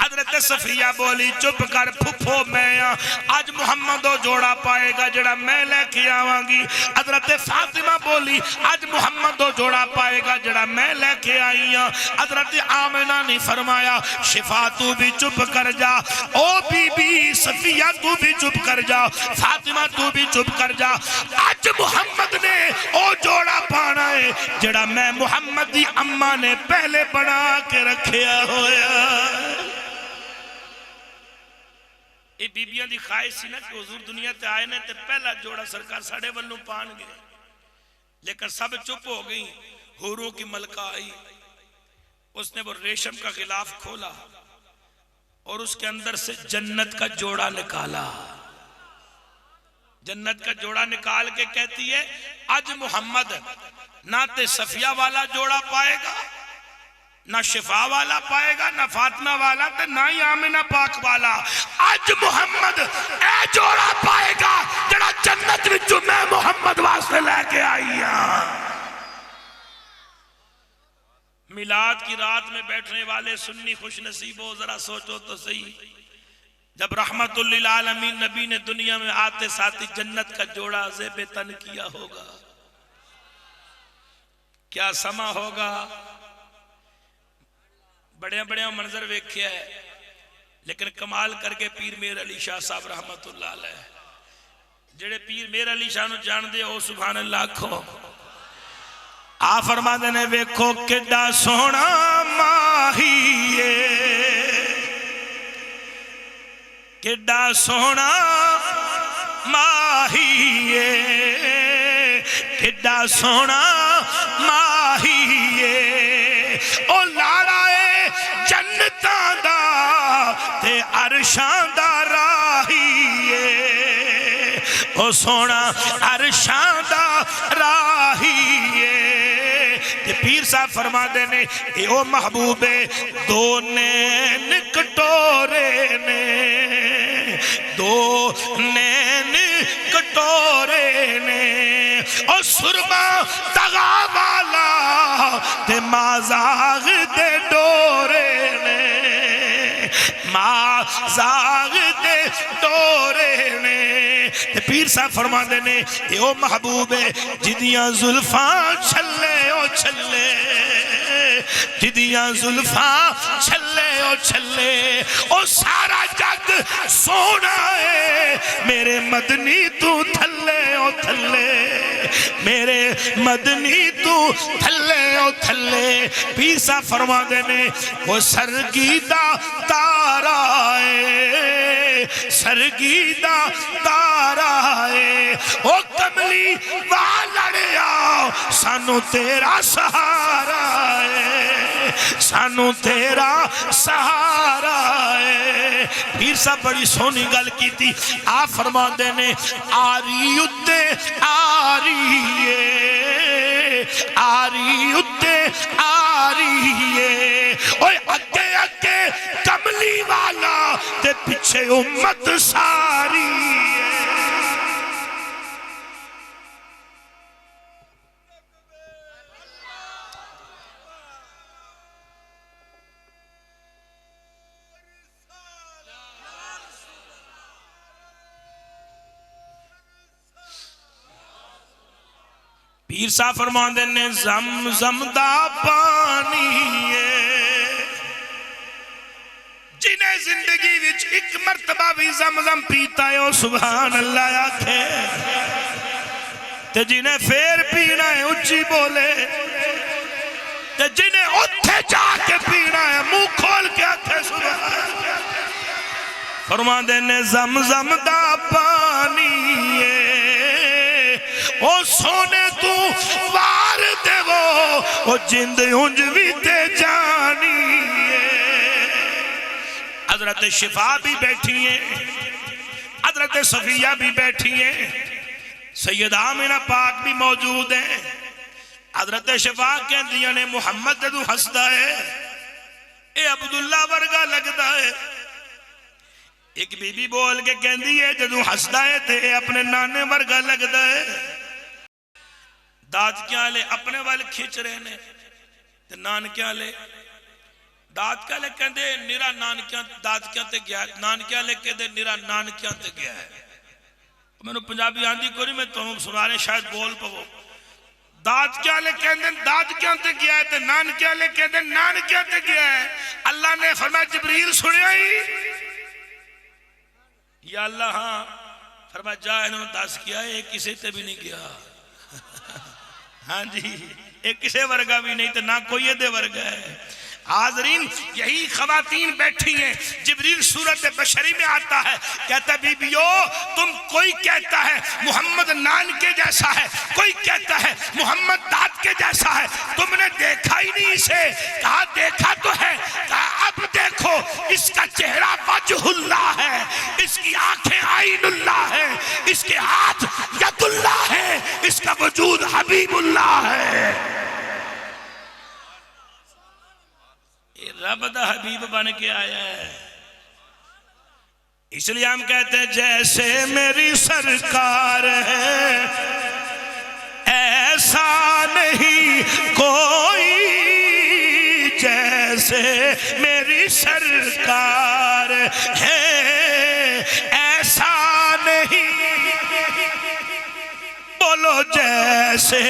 हजरत सफिया बोली चुप कर फुफो मैं आज मुहम्मद ओ जोड़ा पाएगा जड़ा मैं लेके आवांगी। हजरत फातिमा बोली आज मुहम्मद ओ जोड़ा पाएगा जड़ा मैं लेके आई हां। हजरत आमिना ने फरमाया शिफा तू भी चुप कर जा, ओ बीबी सफिया तू भी चुप कर जा, फातिमा तू भी चुप कर जा। आज मुहम्मद ने ओ जोड़ा पाना है जड़ा मैं मुहम्मद दी अम्मा ने पहले बना के रखिया होया। ये बीबियां दी ख्वाहिश सी ना कि हुजूर दुनिया ते आए ने ते पहला जोड़ा सरकार साढ़े वालों पान गए, लेकिन सब चुप हो गई। हूरों की मलका आई, उसने वो रेशम का गिलाफ खोला और उसके अंदर से जन्नत का जोड़ा निकाला। जन्नत का जोड़ा निकाल के कहती है आज मुहम्मद ना ते सफिया वाला जोड़ा पाएगा, ना शिफा वाला पाएगा, ना फातिमा वाला, ते ना ही आमिना पाक वाला। आज मुहम्मद ए जोड़ा पाएगा जड़ा जन्नत विचों मैं मुहम्मद वास्ते लेके आई हां। मिलाद की रात में बैठने वाले सुन्नी खुश नसीब हो, जरा सोचो तो सही, जब रहमतुल लिल आलमीन नबी ने दुनिया में आते साथ ही जन्नत का जोड़ा ज़ेबे तन किया होगा, क्या समा होगा। बड़े बड़े मंजर वेख्या है, लेकिन कमाल करके पीर मेर अली शाह साहब रहमतुल्लाह अलैह, जेड़े पीर मेर अली शाह नूं जानदे हो सुभान अल्लाह आखो। आ फरमांदे ने वेखो किड्डा सोहना माही है, किड्डा सोहना माही है, किड्डा सोहना माही है। ओ लाड़ा जन्नतां दा ते अरशां दा राही है, ओ सोना अरशां दा राही है। ते पीर साहब फरमाते ने ए ओ महबूबे दो नैन कटोरे ने, दो नैन कटोरे ने, ओ सुरमा तगा वाला ते माजाग दे डोरे ने, माजाग दे डोरे ने। पीर साहब फरमाते ने ए ओ महबूबे जिदियां जुल्फां छल्ले ओ छल्ले, जिदियां जुल्फां छल्ले ओ छल्ले, ओ सारा जग सोना है मेरे मदनी तू थल्ले ओ थल्ले, मेरे मदनी तू थल्ले ओ थल्ले। पीर साहब फरमाते ने वो सरगी दा तारा है, सरगी दा तारा है, ओ कमली वालड़िया सानू तेरा सहारा है, सानू तेरा सहारा है। पीर साहब बड़ी सोहनी गल कीती। आ फरमाते ने आरी उत्ते आरी है, आरी उत्ते आरी है, ओए अगे अगे कमली वाला ते पिछे उम्मत सारी है। पीर साहब फरमाते ने ज़म-ज़म दा पानी है, जिन्हें जिंदगी विच एक मरतबा भी ज़म-ज़म पीता है ओ सुभान अल्लाह आखे, ते जिन्हें फेर पीना है उच्ची बोले, ते जिन्हें उत्थे जाके पीना है मुंह खोल के आखे सुभान। फरमाते ने ज़म-ज़म दा पानी है, ओ सोने तू वार देवो ओ जिंद उंज भी ते जानी है। हजरत शिफा भी बैठी है, हजरत सफिया भी बैठी है, सैयदा आमिना पाक भी मौजूद है। हजरत शिफा कहदियां ने मुहम्मद जदू हसदा है ये अब्दुल्ला वर्गा लगता है। एक बीबी बोल के कहती है जदू हसदा है ते अपने नाने वर्गा लगता है। दादकियां ले अपने वाल खिंच रहे ने ते नानकियां ले दाद क्या ले कहते निरा नानकिया दाद क्या ते गया नानकिया ले कहते निरा नानकिया ते गया है। मैंने पंजाबी आंदी कोई मैं तुम सुना रहे शायद बोल पवो। दाद क्या ले कहते दाद क्या ते गया है, नानकिया ले कहते नानकिया ते गया है। अल्लाह ने फरमाया जिब्रील सुनिया ही या अल्लाह हाँ फरमाया जा इन्होंने दस किया ये किसी ते भी नहीं गया। हाँ जी एक किसी वर्गा भी नहीं तो ना कोई ये दे वर्गा है। हाजरीन यही खवातीन बैठी हैं। जिब्रील सूरत बशरी में आता है कहता बीबियो तुम कोई कहता है मोहम्मद नान के जैसा है, कोई कहता है मोहम्मद दाद के जैसा है, तुमने देखा ही नहीं इसे। कहा देखा तो है, कहा अब देखो इसका चेहरा वजहुल्लाह है, इसकी आंखें आइनुल्लाह है, इसके हाथ यदुल्लाह है, इसका वजूद हबीबुल्लाह है। रब दा हबीब बन के आया है। इसलिए हम कहते हैं जैसे मेरी सरकार है ऐसा नहीं कोई, जैसे मेरी सरकार है ऐसा नहीं, बोलो जैसे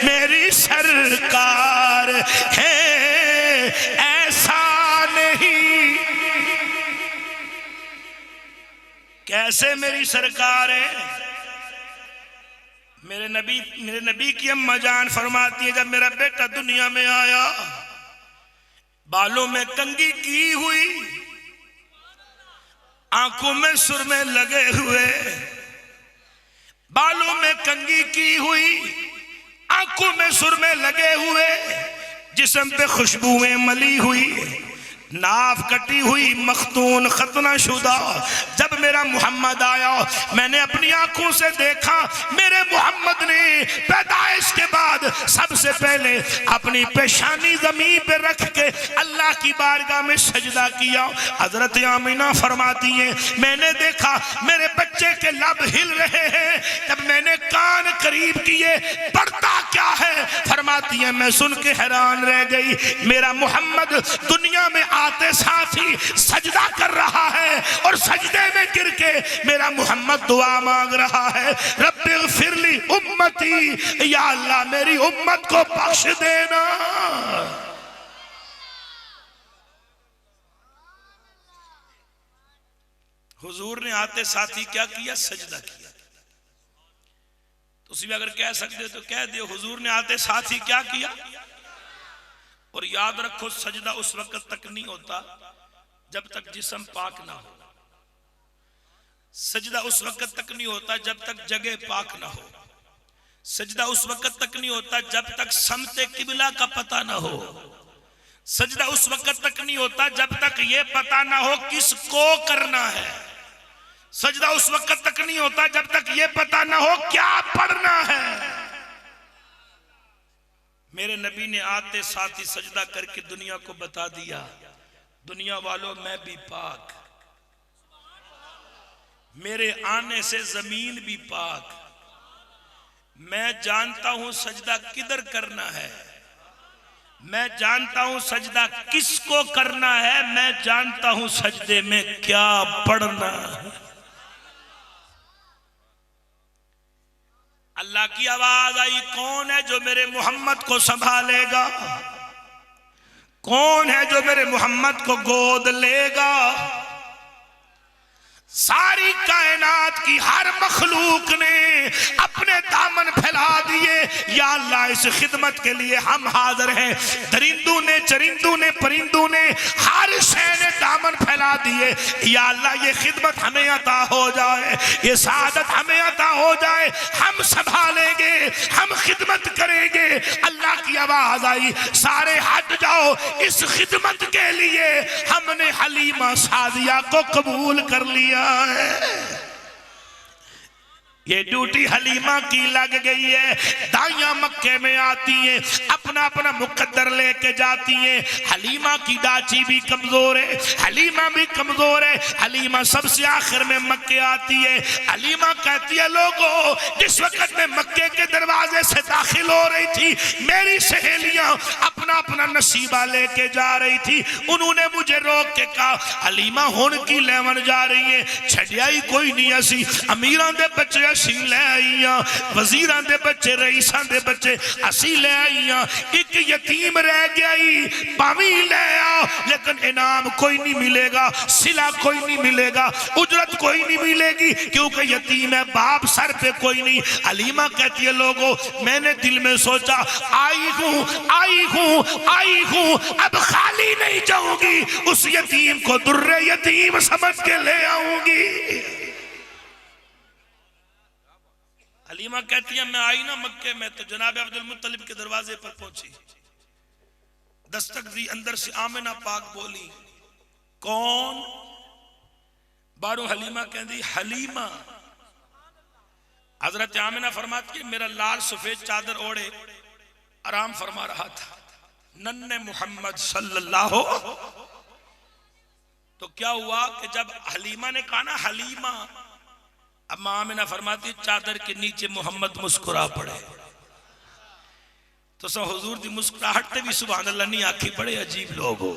मेरी सरकार है ऐसा नहीं। कैसे मेरी सरकार है? मेरे नबी की अम्मा जान फरमाती है जब मेरा बेटा दुनिया में आया बालों में कंघी की हुई, आंखों में सुरमे लगे हुए, बालों में कंघी की हुई, आंखों में सुरमे लगे हुए, जिस्म पे खुशबुएं मली हुई, नाफ कटी हुई, मखतून खतना शुदा। जब मेरा मोहम्मद आया मैंने अपनी आंखों से देखा मेरे मोहम्मद ने पैदाइश के बाद सबसे पहले अपनी पेशानी जमीन पे रख के अल्लाह की बारगाह में सजदा किया। हजरत आमीना फरमाती है मैंने देखा मेरे बच्चे के लब हिल रहे हैं, जब मैंने कान करीब किए पढ़ता क्या है, फरमाती है मैं सुन के हैरान रह गई। मेरा मोहम्मद दुनिया में आते साथ ही सजदा कर रहा है और सजदे में गिर के मेरा मोहम्मद दुआ मांग रहा है रब्बिग़फिरली उम्मती, या अल्लाह मेरी उम्मत को बख्श देना। हुजूर ने आते साथ ही क्या किया? सजदा किया। तुम भी अगर कह सकते हो तो कह दियो हुजूर ने आते साथ ही क्या किया। और याद रखो सजदा उस वक्त तक नहीं होता जब तक जिस्म पाक ना हो, सजदा उस वक्त तक नहीं होता जब तक जगह पाक ना हो, सजदा उस वक्त तक नहीं होता जब तक समते किबला का पता ना हो, सजदा उस वक्त तक नहीं होता जब तक ये पता ना हो किसको करना है, सजदा उस वक्त तक नहीं होता जब तक ये पता ना हो क्या पढ़ना है। मेरे नबी ने आते साथ ही सजदा करके दुनिया को बता दिया दुनिया वालों मैं भी पाक, मेरे आने से जमीन भी पाक, मैं जानता हूं सजदा किधर करना है, मैं जानता हूं सजदा किसको करना है, मैं जानता हूं सजदे में क्या पढ़ना है। अल्लाह की आवाज आई कौन है जो मेरे मोहम्मद को संभालेगा, कौन है जो मेरे मोहम्मद को गोद लेगा। सारी कायनात की हर मखलूक ने अपने दामन फैला दिए, या अल्लाह इस खिदमत के लिए हम हाजिर हैं। दरिंदों ने चरिंदों ने परिंदों ने हर शय ने दामन फैला दिए, या अल्लाह ये खिदमत हमें अता हो जाए, ये सादत हमें अता हो जाए, हम संभालेंगे, हम खिदमत करेंगे। अल्लाह की आवाज आई सारे हट जाओ इस खिदमत के लिए, हमने हलीमा सादिया को कबूल कर लिया है। ये ड्यूटी हलीमा की लग गई है। दाइयां मक्के में आती हैं अपने अपना अपना मुकद्दर लेके जाती है। हलीमा की दाची भी कमजोर है, हलीमा भी कमजोर है। हलीमा सबसे आखिर में मक्के आती है। हलीमा कहती है लोगों, जिस वक्त मैं मक्के के दरवाजे से दाखिल हो रही थी, मेरी सहेलियां अपना अपना नसीबा लेके जा रही थी। उन्होंने मुझे रोक के कहा, हलीमा हुण की लेवन जा रही है, छड़िया ही कोई नहीं, असी अमीरां दे बच्चे असी ले आई हां, वजीरां दे बच्चे रईसां दे बच्चे असी ले आई हां, एक यतीम रह गया ही भावी ले आओ, लेकिन इनाम कोई नहीं मिलेगा, सिला कोई नहीं मिलेगा, उजरत कोई नहीं मिलेगी, क्योंकि यतीम है, बाप सर पे कोई नहीं। हलीमा कहती है लोगों, मैंने दिल में सोचा आई हूं, अब खाली नहीं जाऊंगी, उस यतीम को दुर्रे यतीम समझ के ले आऊंगी। हलीमा कहती है मैं आई ना मक्के में तो जनाब अब्दुल मुत्तलिब के दरवाजे पर पहुंची, दस्तक दी, अंदर से आमिना पाक बोली, कौन? बारो हलीमा कहती हलीमा। हजरत आमिना फरमाती है मेरा लाल सफेद चादर ओढ़े आराम फरमा रहा था नन्हे मोहम्मद सल्लल्लाहु। तो क्या हुआ कि जब हलीमा ने कहा ना हलीमा, अब आमिना फरमाती चादर के नीचे मोहम्मद मुस्कुरा पड़े। तो सो हुजूर दी मुस्कुराहट ते भी सुभान अल्लाह नहीं आखी, बड़े अजीब लोग हो।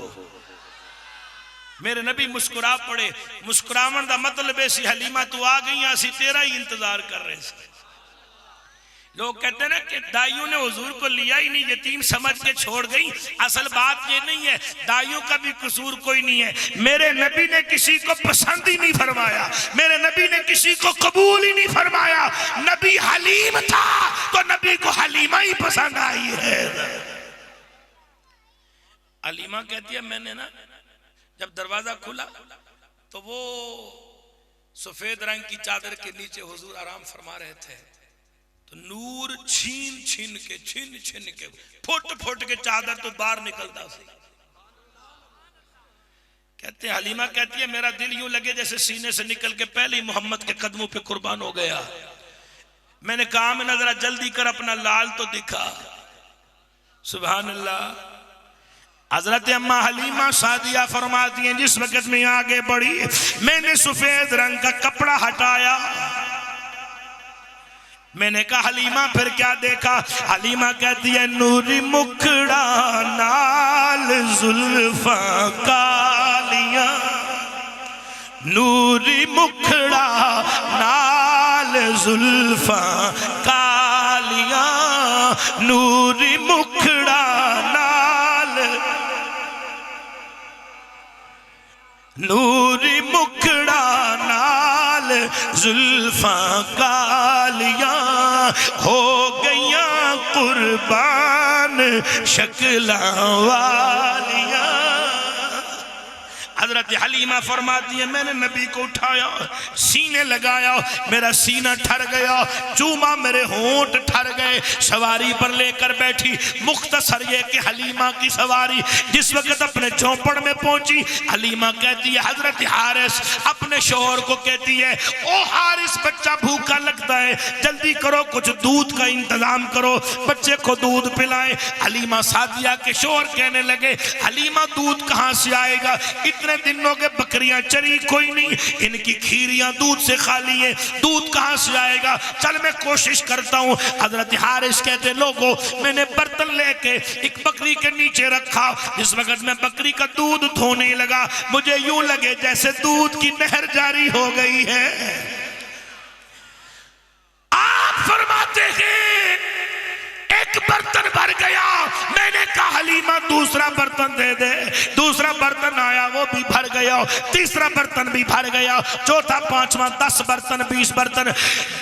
मेरे नबी मुस्कुरा पड़े। मुस्कुरावन का मतलब है सी हलीमा तू आ गई, असी तेरा ही इंतजार कर रहे थे। लोग कहते हैं ना कि दाइयों ने हुजूर को लिया ही नहीं, यतीम समझ के छोड़ गई। असल बात ये नहीं है, दाइयों का भी कसूर कोई नहीं है। मेरे नबी ने किसी को पसंद ही नहीं फरमाया, मेरे नबी ने किसी को कबूल ही नहीं फरमाया। नबी हलीम था तो नबी को हलीमा ही पसंद आई है। हलीमा कहती है मैंने ना जब दरवाजा खुला तो वो सफेद रंग की चादर के नीचे हुजूर आराम फरमा रहे थे, तो नूर छीन छीन के फुट के चादर तो बाहर निकलता सी। कहते हलीमा कहती है मेरा दिल यूं लगे जैसे सीने से निकल के पहले ही मोहम्मद के कदमों पे कुर्बान हो गया। मैंने कहा मैं जरा जल्दी कर अपना लाल तो दिखा। सुभान अल्लाह। हजरत अम्मा हलीमा सादिया फरमाती हैं जिस वक्त में आगे बढ़ी मैंने सफेद रंग का कपड़ा हटाया। मैंने कहा हलीमा फिर क्या देखा? हलीमा कहती है नूरी मुखड़ा नाल जुल्फा कालिया, नूरी मुखड़ा नाल जुल्फा कालिया, नूरी मुखड़ा नाल, नूरी मुखड़ा नाल जुल्फा कालिया, हो गईया कुर्बान शक्ला वालिया। हजरत हलीमा फरमाती है मैंने नबी को उठाया, सीने लगाया, मेरा सीना ठर गया, चूमा मेरे होंठ ठर गए। सवारी पर लेकर बैठी। मुख्तसर ये कि हलीमा की सवारी जिस वक्त अपने चौपड़ में पहुंची, हलीमा कहती है हजरत हारिस अपने शोहर को कहती है ओ हारिस बच्चा भूखा लगता है, जल्दी करो कुछ दूध का इंतजाम करो, बच्चे को दूध पिलाएं। हलीमा सादिया के शोहर कहने लगे हलीमा दूध कहां से आएगा, इतने दिनों के बकरियां चरी कोई नहीं, इनकी खीरियां दूध से खाली है, दूध कहां से आएगा, चल मैं कोशिश करता हूं। हजरत हारिस कहते लोगों मैंने बर्तन लेके एक बकरी के नीचे रखा, जिस वक्त मैं बकरी का दूध धोने लगा मुझे यूं लगे जैसे दूध की नहर जारी हो गई है। आप फरमाते हैं एक बर्तन भर गया, मैंने कहा हलीमा दूसरा बर्तन दे दे, दूसरा बर्तन आया वो भी भर गया, तीसरा बर्तन भी भर गया, चौथा पांचवा 10 बर्तन 20 बर्तन,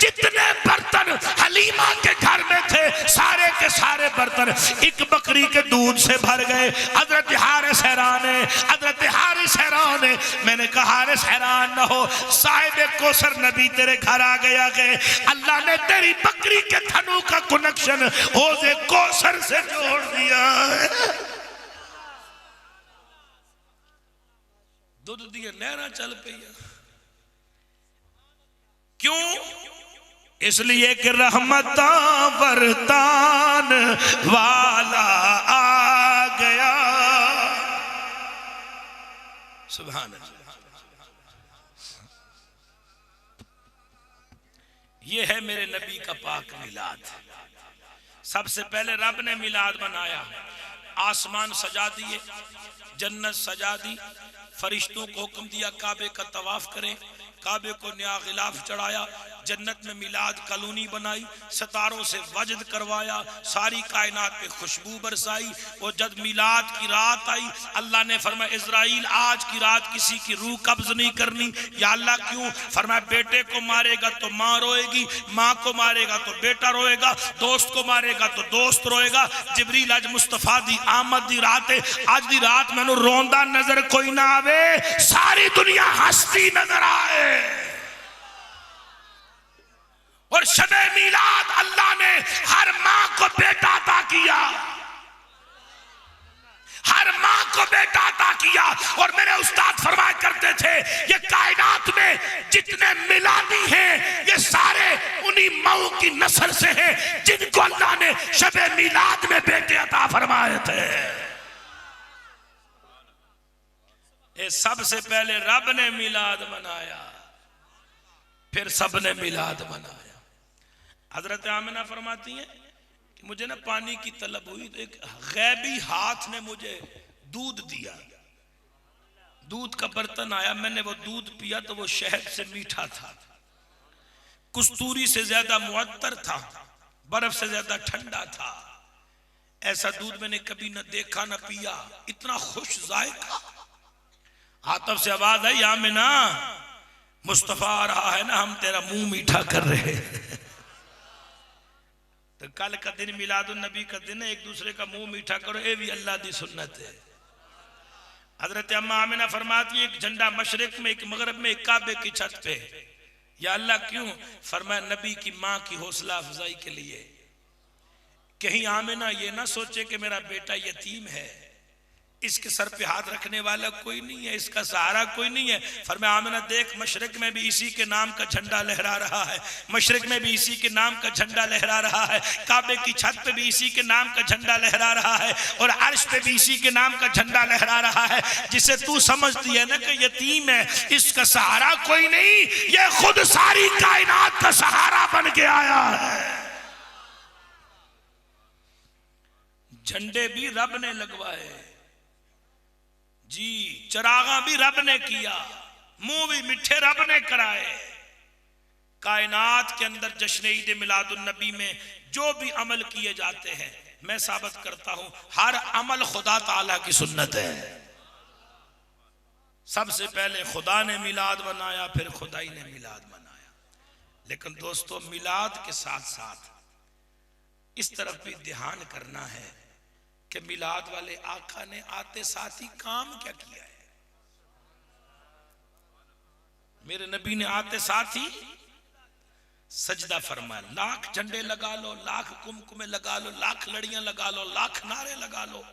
जितने बर्तन हलीमा के घर में थे सारे के सारे बर्तन एक बकरी के दूध से भर गए। हजरत हारिस हैरान है, हजरत हारिस हैरान है। मैंने कहा हारिस हैरान न हो, साहिब कौसर नबी तेरे घर आ गया है, अल्लाह ने तेरी बकरी के थनों का कनेक्शन हौज़े कौसर से जोड़ दिया है। दूध दिए लहरा चल पई। क्यों? इसलिए कि रहमत बरतान वाला सुभान अल्लाह। ये है मेरे नबी का पाक मिलाद। सबसे पहले रब ने मिलाद बनाया, आसमान सजा दिए, जन्नत सजा दी, फरिश्तों को हुक्म दिया काबे का तवाफ करें, काबे को नया गिलाफ चढ़ाया, जन्नत में मिलाद कॉलोनी बनाई, सितारों से वजद करवाया, सारी कायनात पे खुशबू बरसाई। और जब मिलाद की रात आई, अल्लाह ने फरमाया इज़राइल आज की रात किसी की रूह कब्ज नहीं करनी। या अल्लाह क्यों? फरमाया बेटे को मारेगा तो माँ रोएगी, माँ को मारेगा तो बेटा रोएगा, दोस्त को मारेगा तो दोस्त रोएगा। जिब्रील आज मुस्तफा दी आमद दी रात है, आज दी रात मैनू रोंदा नजर कोई ना आवे, सारी दुनिया हंसती नजर आए। और शबे मिलाद अल्लाह ने हर मां को बेटा अता किया, हर मां को बेटा अता किया। और मेरे उस्ताद फरमाया करते थे ये कायनात में जितने मिलादी हैं ये सारे उन्हीं माओं की नस्ल से हैं जिनको अल्लाह ने शबे मिलाद में बेटे अता फरमाए थे। ये सबसे पहले रब ने मिलाद मनाया, फिर सबने मिलाद मनाया। हजरत आमिना फरमाती हैं कि मुझे ना पानी की तलब हुई तो एक गैबी हाथ ने मुझे दूध दिया, दूध का बर्तन आया, मैंने वो दूध पिया तो वो शहद से मीठा था, कस्तूरी से ज्यादा मुअत्तर था, बर्फ से ज्यादा ठंडा था। ऐसा दूध मैंने कभी न देखा न पिया, इतना खुश जायका। आतफ से आवाज आई आमिना मुस्तफा आ रहा है ना, हम तेरा मुंह मीठा कर रहे हैं। तो कल का दिन मिलादुन नबी का दिन है, एक दूसरे का मुंह मीठा करो, ये भी अल्लाह दी सुन्नत है। हजरत अम्मा आमिना फरमाती है एक झंडा मशरिक में, एक मगरब में, एक काबे की छत पे। या अल्लाह क्यों? फरमाया नबी की माँ की हौसला अफजाई के लिए। कहीं आमिना ये ना सोचे कि मेरा बेटा यतीम है, इसके सर पे हाथ रखने वाला कोई नहीं है, इसका सहारा कोई नहीं है। फरमाया आमिना देख मशरिक में भी इसी के नाम का झंडा लहरा रहा है, मशरिक में भी इसी के नाम का झंडा लहरा रहा है, काबे की छत पे भी इसी के नाम का झंडा लहरा रहा है, और अर्श पे भी इसी के नाम का झंडा लहरा रहा है। जिसे तू समझती है ना कि यतीम है, इसका सहारा कोई नहीं, ये खुद सारी कायनात का सहारा बन के आया है। झंडे भी रब ने लगवाए जी, चरागा भी रब ने किया, मुंह भी मिठे रब ने कराए। कायनात के अंदर जश्न ईद मिलादुन नबी में जो भी अमल किए जाते हैं, मैं साबित करता हूं हर अमल खुदा ताला की सुन्नत है। सबसे पहले खुदा ने मिलाद बनाया, फिर खुदाई ने मिलाद बनाया। लेकिन दोस्तों मिलाद के साथ साथ इस तरफ भी ध्यान करना है कि मिलाद वाले आका ने आते साथ ही काम क्या किया है। मेरे नबी ने आते साथ ही सजदा फरमाया, लाख झंडे लगा लो, लाख कुमकुमे लगा लो, लाख लड़ियां लगा लो, लाख नारे लगा लो,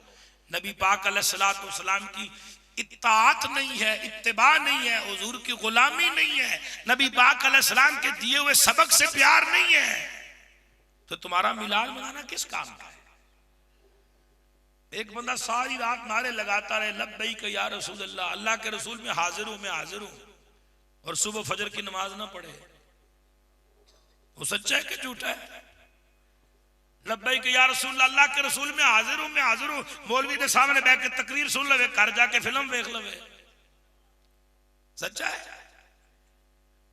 नबी पाक अलैहिस्सलातु वस्सलाम की इत्ताअत नहीं है, इत्तिबा नहीं है, हुजूर की गुलामी नहीं है, नबी पाक अलैहिस्सलाम के दिए हुए सबक से प्यार नहीं है, तो तुम्हारा मिलाद मनाना किस काम का है। एक बंदा सारी रात नारे लगाता रहे लब्बैक या रसूल अल्लाह, अल्लाह के रसूल में हाजिर हूं, मैं हाजिर हूं, और सुबह फजर की नमाज ना पढ़े, वो सच्चा है कि झूठा है? लब्बैक या रसूल अल्लाह के रसूल में हाजिर हूं, मैं हाजिर हूं, मौलवी के सामने बैठ के तकरीर सुन लवे, घर जाके फिल्म देख लवे, सच्चा है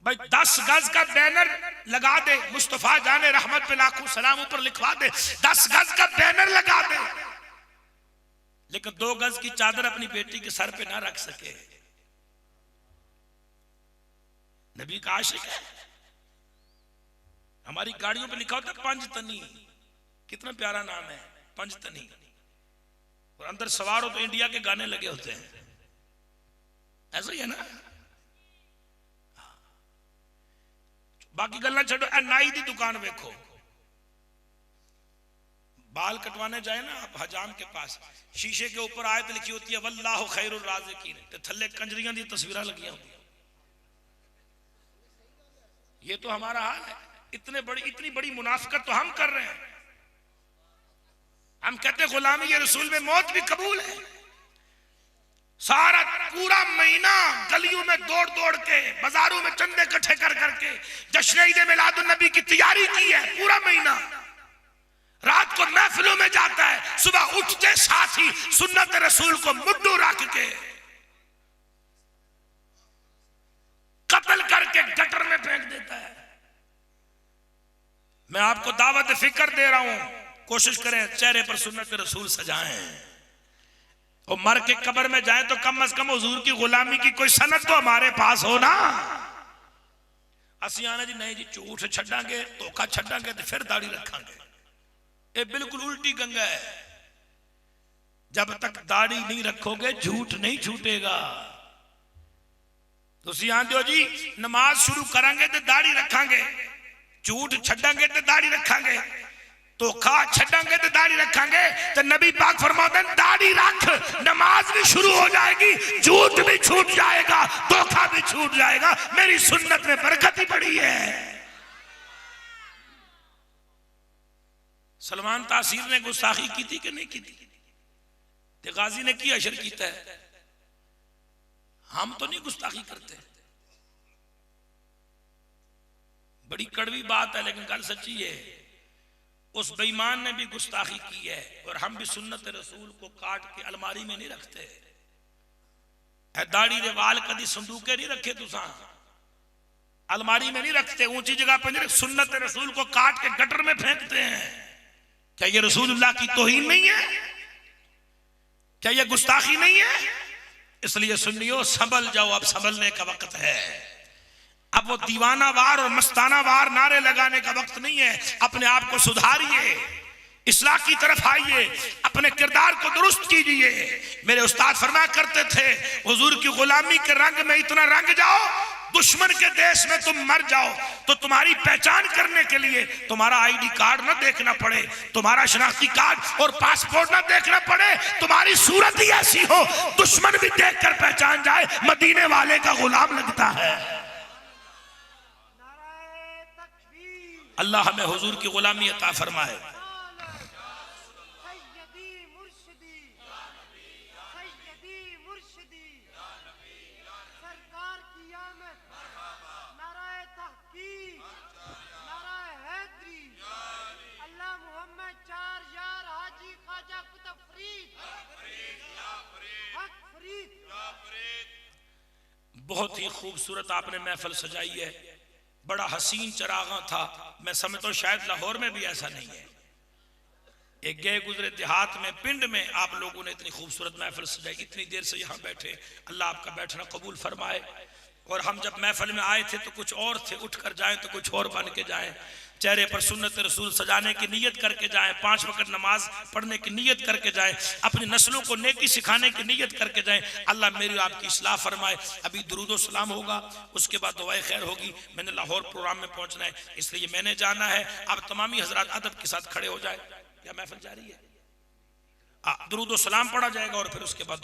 भाई? 10 गज का बैनर लगा दे, मुस्तफा जाने रहमत पे लाखों सलाम ऊपर लिखवा दे, 10 गज का बैनर लगा दे, लेकिन 2 गज की चादर अपनी बेटी के सर पे ना रख सके। नबी का आशिक है। हमारी गाड़ियों पे लिखा होता है पंजतनी, कितना प्यारा नाम है पंजतनी, और अंदर सवार हो तो इंडिया के गाने लगे होते हैं, ऐसा ही है ना। बाकी गल्ला छोड़ो, नाई दी दुकान देखो, बाल कटवाने जाए ना आप हजाम के पास, शीशे के ऊपर आयत लिखी होती है वल्लाहु खैरुर राज़िकीन, ते थल्ले कंजरियां दी तस्वीरां लगी होती हैं। ये तो हमारा हाल है। इतनी बड़ी मुनाफिकत तो हम कर रहे हैं। हम कहते गुलामी ये रसूल में मौत भी कबूल है, सारा पूरा महीना गलियों में दौड़ दौड़ के, बाजारों में चंदे इकट्ठे कर करके जश्न ईद मिलादुन नबी की तैयारी की है। पूरा महीना रात को महफिलों में जाता है, सुबह उठते साथ ही सुन्नत रसूल को मुद्दू रख के कत्ल करके गटर में फेंक देता है। मैं आपको दावत फिक्र दे रहा हूं, कोशिश करें चेहरे पर सुन्नत रसूल सजाएं और मर के कब्र में जाएं तो कम से कम हुजूर की गुलामी की कोई सनद तो हमारे पास हो ना। असी आने जी नहीं जी झूठ छड़ांगे, धोखा छड़ांगे तो फिर दाढ़ी रखांगे। ये बिल्कुल उल्टी गंगा है। जब तक दाढ़ी नहीं रखोगे झूठ नहीं छूटेगा। तुसी आंदे हो जी नमाज शुरू करांगे तो दाढ़ी रखांगे, झूठ छड़ांगे तो दाढ़ी रखांगे, धोखा छड़ांगे तो दाढ़ी रखांगे। तो नबी पाक फरमाते हैं दाढ़ी रख, नमाज भी शुरू हो जाएगी, झूठ भी छूट जाएगा, धोखा भी छूट जाएगा। मेरी सुन्नत में बरकत ही पड़ी है। सलमान तासीर ने गुस्ताखी की थी कि नहीं की थी? गाजी ने की अशर कीता है। हम तो नहीं गुस्ताखी करते। बड़ी कड़वी बात है लेकिन गल सच्ची है। उस बेईमान ने भी गुस्ताखी की है और हम भी सुन्नत रसूल को काट के अलमारी में नहीं रखते। दाढ़ी दे वाल कदी संदूके नहीं रखे, तुसा अलमारी में नहीं रखते, ऊंची जगह पर नहीं। सुन्नत रसूल को काट के गटर में फेंकते हैं। क्या ये रसूलुल्लाह की तौहीन नहीं है? क्या ये गुस्ताखी नहीं है? इसलिए सुन्नियों संभल जाओ, अब संभलने का वक्त है। अब वो दीवाना वार और मस्ताना वार नारे लगाने का वक्त नहीं है। अपने आप को सुधारिए, इस्लाह की तरफ आइए, अपने किरदार को दुरुस्त कीजिए। मेरे उस्ताद फरमाया करते थे हुजूर की गुलामी के रंग में इतना रंग जाओ, दुश्मन के देश में तुम मर जाओ तो तुम्हारी पहचान करने के लिए तुम्हारा आईडी कार्ड ना देखना पड़े, तुम्हारा शनाख्ती कार्ड और पासपोर्ट ना देखना पड़े, तुम्हारी सूरत ही ऐसी हो दुश्मन भी देखकर पहचान जाए मदीने वाले का गुलाम लगता है। अल्लाह हमें हुजूर की गुलामी अता फरमाए। बहुत ही खूबसूरत आपने महफिल सजाई है, बड़ा हसीन चरागा था। मैं समझता हूँ शायद लाहौर में भी ऐसा नहीं है। एक गए गुजरे देहात में, पिंड में आप लोगों ने इतनी खूबसूरत महफिल सजाई। इतनी देर से यहाँ बैठे, अल्लाह आपका बैठना कबूल फरमाए। और हम जब महफिल में आए थे तो कुछ और थे, उठ कर जाएं तो कुछ और बन के जाएं। चेहरे पर सुन्नत रसूल सजाने की नीयत करके जाएं, 5 वक्त नमाज पढ़ने की नीयत करके जाएं, अपनी नस्लों को नेकी सिखाने की नीयत करके जाएं। अल्लाह मेरी आपकी इस्लाह फरमाए। अभी दुरूदो सलाम होगा, उसके बाद दुआए खैर होगी। मैंने लाहौर प्रोग्राम में पहुंचना है, इसलिए मैंने जाना है। अब तमामी हजरात अदब के साथ खड़े हो जाए। क्या महफिल जारी है? दुरूदो सलाम पढ़ा जाएगा और फिर उसके बाद